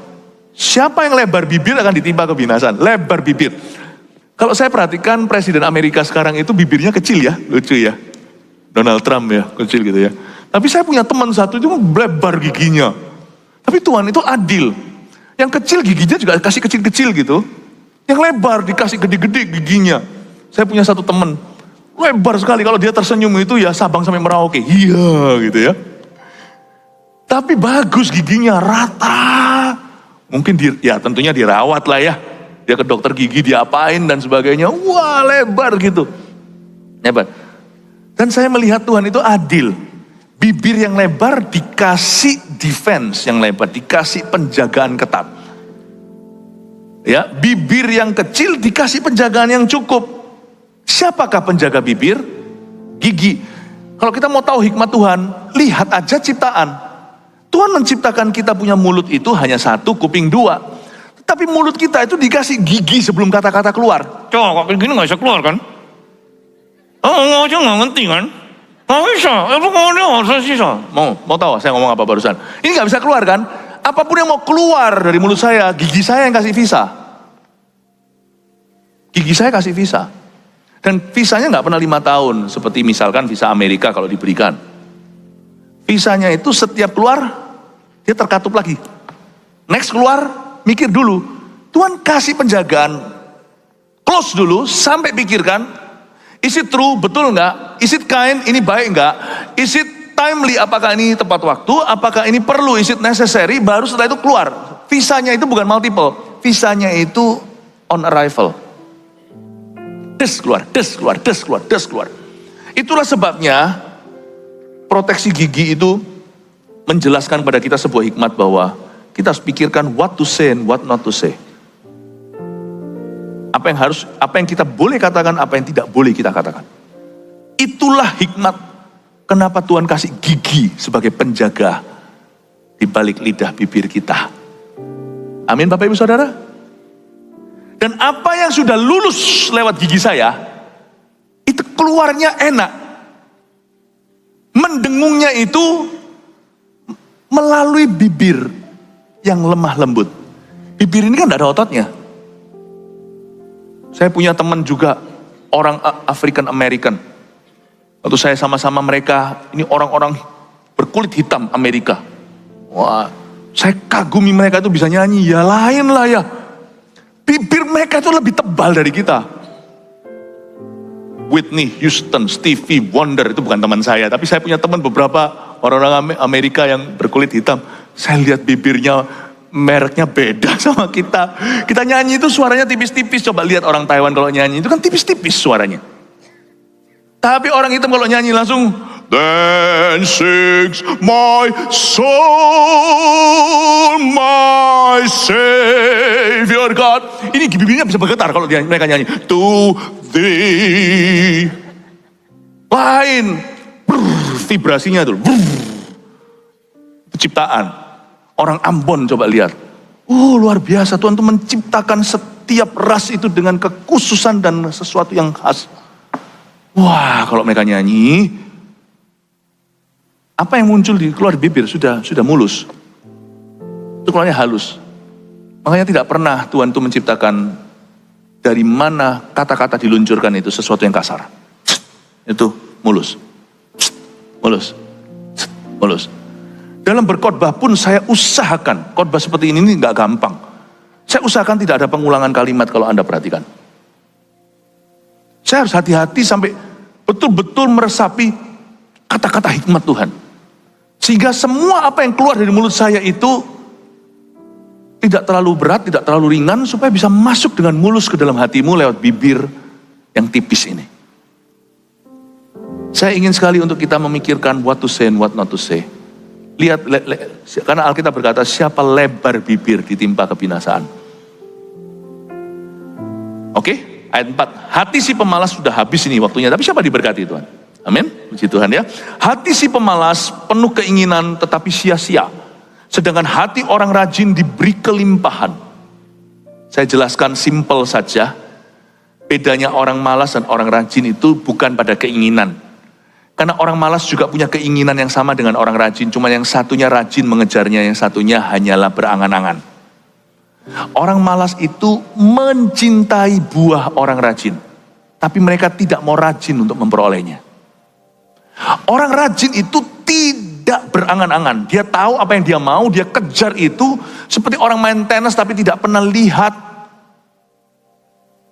Siapa yang lebar bibir akan ditimpa kebinasan. Lebar bibir. Kalau saya perhatikan Presiden Amerika sekarang itu bibirnya kecil ya. Lucu ya. Donald Trump ya, kecil gitu ya. Tapi saya punya teman satu itu lebar giginya. Tapi Tuhan itu adil. Yang kecil giginya juga kasih kecil-kecil gitu. Yang lebar dikasih gede-gede giginya. Saya punya satu teman, lebar sekali. Kalau dia tersenyum itu ya Sabang sampai Merauke. Iya gitu ya. Tapi bagus giginya, rata. Mungkin ya tentunya dirawat lah ya. Dia ke dokter gigi, diapain dan sebagainya. Wah lebar gitu. Lebar. Dan saya melihat Tuhan itu adil. Bibir yang lebar dikasih defense yang lebar, dikasih penjagaan ketat. Ya, bibir yang kecil dikasih penjagaan yang cukup. Siapakah penjaga bibir? Gigi. Kalau kita mau tahu hikmat Tuhan, lihat aja ciptaan. Tuhan menciptakan kita punya mulut itu hanya satu, kuping dua. Tapi mulut kita itu dikasih gigi sebelum kata-kata keluar. Coba kok gini gak bisa keluar kan? Oh, aja gak ngerti kan? Gak bisa, mau tahu saya ngomong apa barusan? Ini gak bisa keluar kan? Apapun yang mau keluar dari mulut saya, gigi saya yang kasih visa. Gigi saya kasih visa. Dan visanya gak pernah 5 tahun, seperti misalkan visa Amerika kalau diberikan. Visanya itu setiap keluar, dia terkatup lagi. Next keluar, mikir dulu. Tuhan kasih penjagaan, close dulu, sampai pikirkan, is it true? Betul enggak? Is it kind? Ini baik enggak? Is it timely? Apakah ini tepat waktu? Apakah ini perlu? Is it necessary? Baru setelah itu keluar. Visanya itu bukan multiple. Visanya itu on arrival. Des keluar, des keluar, des keluar, des keluar. Itulah sebabnya proteksi gigi itu menjelaskan pada kita sebuah hikmat bahwa kita harus pikirkan what to say and what not to say. Apa yang kita boleh katakan, apa yang tidak boleh kita katakan. Itulah hikmat kenapa Tuhan kasih gigi sebagai penjaga di balik lidah bibir kita. Amin Bapak Ibu Saudara. Dan apa yang sudah lulus lewat gigi saya, itu keluarnya enak. Mendengungnya itu melalui bibir yang lemah lembut. Bibir ini kan tidak ada ototnya. Saya punya teman juga, orang African American. Waktu saya sama-sama mereka, ini orang-orang berkulit hitam Amerika. Wah, saya kagumi mereka itu bisa nyanyi, ya lain lah ya. Bibir mereka itu lebih tebal dari kita. Whitney Houston, Stevie Wonder, itu bukan teman saya. Tapi saya punya teman beberapa orang-orang Amerika yang berkulit hitam. Saya lihat bibirnya, mereknya beda sama kita. Kita nyanyi itu suaranya tipis-tipis. Coba lihat orang Taiwan kalau nyanyi itu kan tipis-tipis suaranya. Tapi orang hitam kalau nyanyi langsung Then sings my soul, my Savior God. Ini bibirnya bisa bergetar kalau mereka nyanyi. To thee. Lain. Vibrasinya tuh. Penciptaan. Orang Ambon coba lihat. Luar biasa. Tuhan tuh menciptakan setiap ras itu dengan kekhususan dan sesuatu yang khas. Wah, kalau mereka nyanyi, apa yang muncul keluar bibir sudah mulus. Itu keluarnya halus. Makanya tidak pernah Tuhan itu menciptakan dari mana kata-kata diluncurkan itu sesuatu yang kasar. Itu mulus. Mulus. Mulus. Dalam berkhotbah pun saya usahakan, khotbah seperti ini nggak gampang. Saya usahakan tidak ada pengulangan kalimat kalau Anda perhatikan. Saya harus hati-hati sampai betul-betul meresapi kata-kata hikmat Tuhan. Sehingga semua apa yang keluar dari mulut saya itu tidak terlalu berat, tidak terlalu ringan, supaya bisa masuk dengan mulus ke dalam hatimu lewat bibir yang tipis ini. Saya ingin sekali untuk kita memikirkan what to say and what not to say. Lihat, karena Alkitab berkata, siapa lebar bibir ditimpa kebinasaan. Oke, ayat 4. Hati si pemalas sudah habis ini waktunya, tapi siapa diberkati Tuhan? Amin, puji Tuhan ya. Hati si pemalas penuh keinginan tetapi sia-sia. Sedangkan hati orang rajin diberi kelimpahan. Saya jelaskan simpel saja. Bedanya orang malas dan orang rajin itu bukan pada keinginan. Karena orang malas juga punya keinginan yang sama dengan orang rajin. Cuma yang satunya rajin mengejarnya, yang satunya hanyalah berangan-angan. Orang malas itu mencintai buah orang rajin. Tapi mereka tidak mau rajin untuk memperolehnya. Orang rajin itu tidak berangan-angan. Dia tahu apa yang dia mau, dia kejar itu. Seperti orang main tenis tapi tidak pernah lihat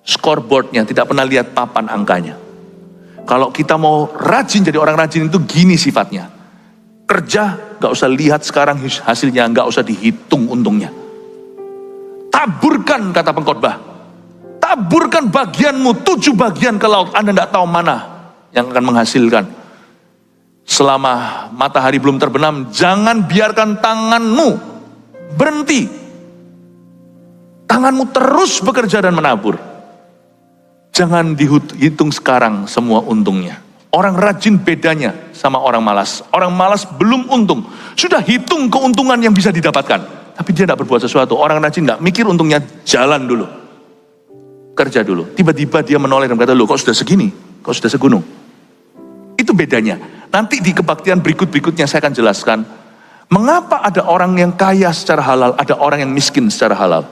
scoreboardnya, tidak pernah lihat papan angkanya. Kalau kita mau rajin jadi orang rajin itu gini sifatnya. Kerja, gak usah lihat sekarang hasilnya, gak usah dihitung untungnya. Taburkan, kata pengkhotbah. Taburkan bagianmu, 7 bagian ke laut. Anda gak tahu mana yang akan menghasilkan. Selama matahari belum terbenam, jangan biarkan tanganmu berhenti. Tanganmu terus bekerja dan menabur. Jangan dihitung sekarang semua untungnya. Orang rajin bedanya sama orang malas. Orang malas belum untung. Sudah hitung keuntungan yang bisa didapatkan. Tapi dia tidak berbuat sesuatu. Orang rajin tidak mikir untungnya, jalan dulu. Kerja dulu. Tiba-tiba dia menoleh dan berkata, loh kok sudah segini? Kok sudah segunung? Itu bedanya. Nanti di kebaktian berikut-berikutnya saya akan jelaskan. Mengapa ada orang yang kaya secara halal, ada orang yang miskin secara halal?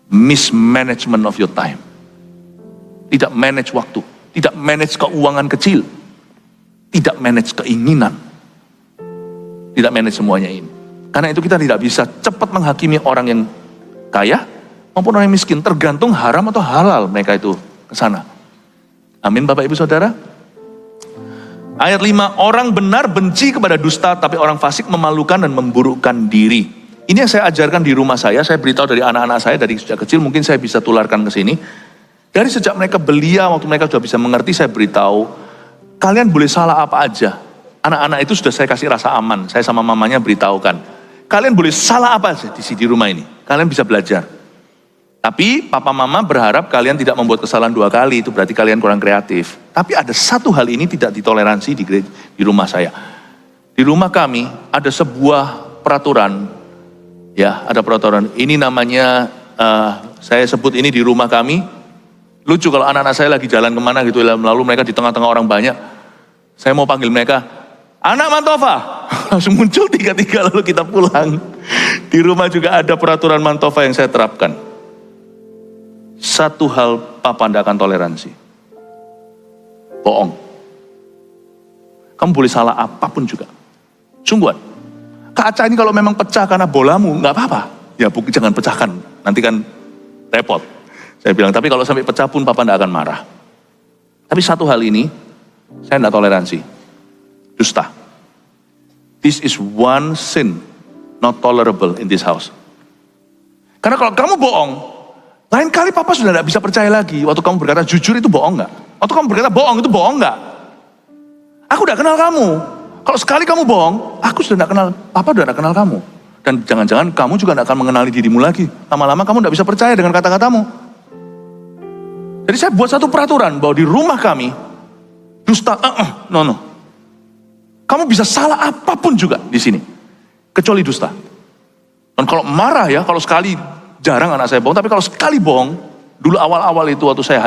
Mismanagement of your time. Tidak manage waktu, tidak manage keuangan kecil, tidak manage keinginan, tidak manage semuanya ini. Karena itu kita tidak bisa cepat menghakimi orang yang kaya maupun orang yang miskin, tergantung haram atau halal mereka itu ke sana. Amin Bapak Ibu Saudara. Ayat 5, orang benar benci kepada dusta, tapi orang fasik memalukan dan memburukkan diri. Ini yang saya ajarkan di rumah saya beritahu dari anak-anak saya dari sejak kecil, mungkin saya bisa tularkan ke sini. Dari sejak mereka belia, waktu mereka sudah bisa mengerti, saya beritahu, kalian boleh salah apa aja. Anak-anak itu sudah saya kasih rasa aman, saya sama mamanya beritahukan. Kalian boleh salah apa aja di rumah ini, kalian bisa belajar. Tapi papa mama berharap kalian tidak membuat kesalahan 2 kali, itu berarti kalian kurang kreatif. Tapi ada satu hal ini tidak ditoleransi di rumah saya. Di rumah kami ada sebuah peraturan, ya ada peraturan, ini namanya, saya sebut ini di rumah kami. Lucu kalau anak-anak saya lagi jalan kemana gitu, lalu mereka di tengah-tengah orang banyak, saya mau panggil mereka, anak Mantova, langsung muncul 3-3 lalu kita pulang. Di rumah juga ada peraturan Mantova yang saya terapkan. Satu hal papa tidak akan toleransi, bohong. Kamu boleh salah apapun juga, sungguhan. Kaca ini kalau memang pecah karena bolamu, nggak apa-apa. Ya jangan pecahkan, nanti kan repot. Saya bilang, tapi kalau sampai pecah pun papa tidak akan marah. Tapi satu hal ini, saya tidak toleransi. Dusta. This is one sin, not tolerable in this house. Karena kalau kamu bohong, lain kali papa sudah tidak bisa percaya lagi. Waktu kamu berkata jujur itu bohong nggak? Waktu kamu berkata bohong itu bohong nggak? Aku udah kenal kamu. Kalau sekali kamu bohong, aku sudah tidak kenal, Papa sudah tidak kenal kamu. Dan jangan-jangan kamu juga tidak akan mengenali dirimu lagi. Lama-lama kamu tidak bisa percaya dengan kata-katamu. Jadi saya buat satu peraturan bahwa di rumah kami, dusta, no. Kamu bisa salah apapun juga di sini, kecuali dusta. Dan kalau marah ya, kalau sekali, jarang anak saya bohong, tapi kalau sekali bohong, dulu awal-awal itu waktu saya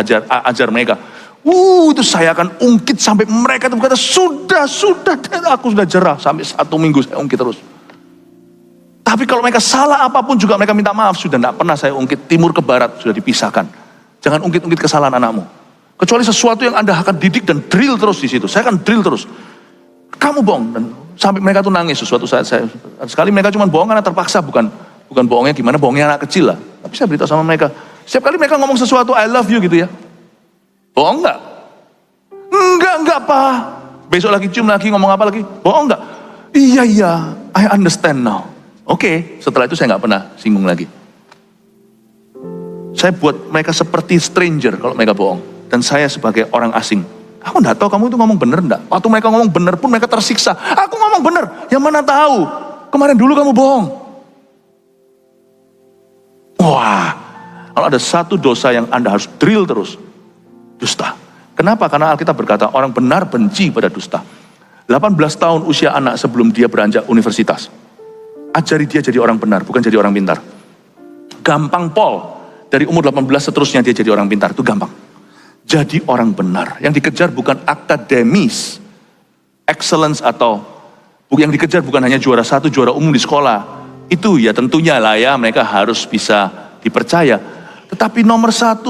ajar mereka, itu saya akan ungkit sampai mereka itu berkata, sudah, aku sudah jerah, sampai 1 minggu saya ungkit terus. Tapi kalau mereka salah apapun juga mereka minta maaf, sudah tidak pernah saya ungkit, timur ke barat sudah dipisahkan. Jangan ungkit-ungkit kesalahan anakmu. Kecuali sesuatu yang Anda akan didik dan drill terus di situ, saya akan drill terus. Kamu bohong, dan sampai mereka tuh nangis sesuatu saat sekali mereka cuma bohong karena terpaksa, bukan bohongnya gimana, bohongnya anak kecil lah. Tapi saya beritahu sama mereka, setiap kali mereka ngomong sesuatu, I love you gitu ya. Bohong enggak? Enggak Pak. Besok lagi cium lagi, ngomong apa lagi? Bohong enggak? Iya, I understand now. Oke, setelah itu saya nggak pernah singgung lagi. Saya buat mereka seperti stranger kalau mereka bohong. Dan saya sebagai orang asing, aku nggak tahu kamu itu ngomong bener enggak. Waktu mereka ngomong bener pun mereka tersiksa. Aku ngomong bener, yang mana tahu. Kemarin dulu kamu bohong. Wah, kalau ada satu dosa yang Anda harus drill terus, dusta. Kenapa? Karena Alkitab berkata orang benar benci pada dusta. 18 tahun usia anak sebelum dia beranjak universitas. Ajari dia jadi orang benar, bukan jadi orang pintar. Gampang Paul, dari umur 18 seterusnya dia jadi orang pintar, itu gampang. Jadi orang benar, yang dikejar bukan akademis, excellence atau yang dikejar bukan hanya juara 1, juara umum di sekolah. Itu ya tentunya lah ya, mereka harus bisa dipercaya. Tetapi nomor 1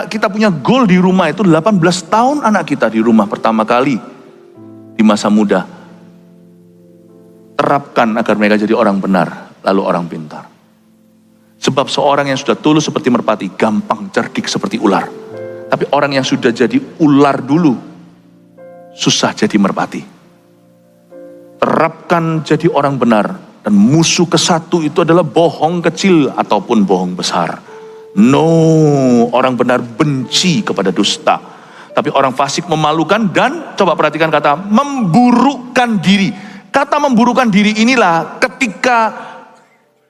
kita punya goal di rumah itu 18 tahun anak kita di rumah pertama kali di masa muda. Terapkan agar mereka jadi orang benar, lalu orang pintar. Sebab seorang yang sudah tulus seperti merpati, gampang cerdik seperti ular. Tapi orang yang sudah jadi ular dulu, susah jadi merpati. Terapkan jadi orang benar, dan musuh ke-1 itu adalah bohong kecil ataupun bohong besar. No, orang benar benci kepada dusta. Tapi orang fasik memalukan dan, coba perhatikan kata, memburukkan diri. Kata memburukkan diri inilah ketika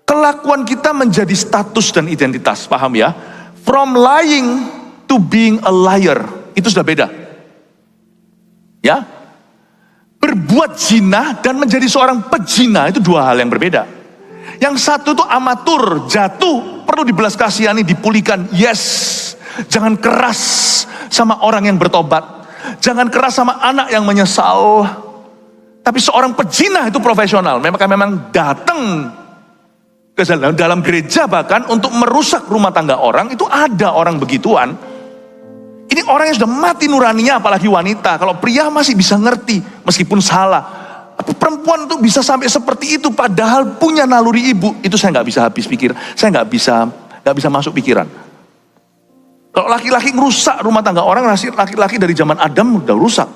kelakuan kita menjadi status dan identitas, paham ya? From lying to being a liar, itu sudah beda. Ya, berbuat zina dan menjadi seorang pezina itu 2 hal yang berbeda. Yang satu itu amatur, jatuh, perlu dibelas kasihani, dipulihkan. Yes, jangan keras sama orang yang bertobat, jangan keras sama anak yang menyesal. Tapi seorang pezina itu profesional, memang datang ke dalam gereja bahkan untuk merusak rumah tangga orang, itu ada orang begituan. Ini orang yang sudah mati nuraninya, apalagi wanita. Kalau pria masih bisa ngerti, meskipun salah. Tapi perempuan itu bisa sampai seperti itu, padahal punya naluri ibu. Itu saya nggak bisa habis pikir, saya nggak bisa masuk pikiran. Kalau laki-laki ngerusak rumah tangga orang, laki-laki dari zaman Adam udah rusak.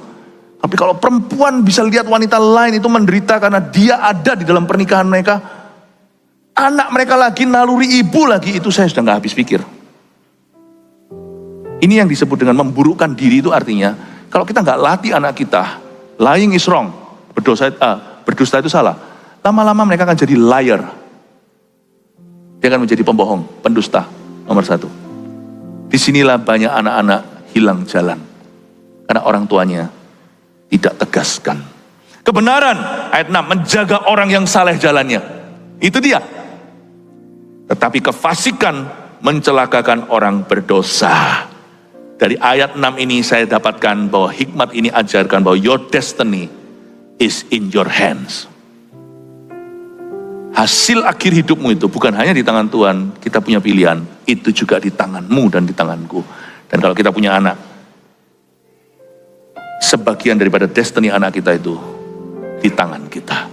Tapi kalau perempuan bisa lihat wanita lain itu menderita karena dia ada di dalam pernikahan mereka, anak mereka lagi, naluri ibu lagi, itu saya sudah nggak habis pikir. Ini yang disebut dengan memburukkan diri, itu artinya kalau kita nggak latih anak kita, lying is wrong, berdusta itu salah. Lama-lama mereka akan jadi liar. Dia akan menjadi pembohong, pendusta nomor 1. Disinilah banyak anak-anak hilang jalan karena orang tuanya tidak tegaskan. Kebenaran, ayat 6, menjaga orang yang saleh jalannya. Itu dia. Tetapi kefasikan mencelakakan orang berdosa. Dari ayat 6 ini saya dapatkan bahwa hikmat ini ajarkan bahwa your destiny is in your hands. Hasil akhir hidupmu itu bukan hanya di tangan Tuhan, kita punya pilihan. Itu juga di tanganmu dan di tanganku. Dan kalau kita punya anak, sebagian daripada destiny anak kita itu di tangan kita.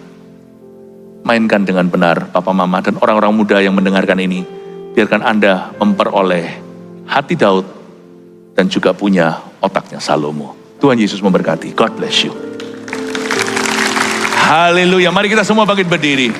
Mainkan dengan benar, Papa Mama dan orang-orang muda yang mendengarkan ini. Biarkan Anda memperoleh hati Daud dan juga punya otaknya Salomo. Tuhan Yesus memberkati. God bless you. Haleluya. Mari kita semua bangkit berdiri.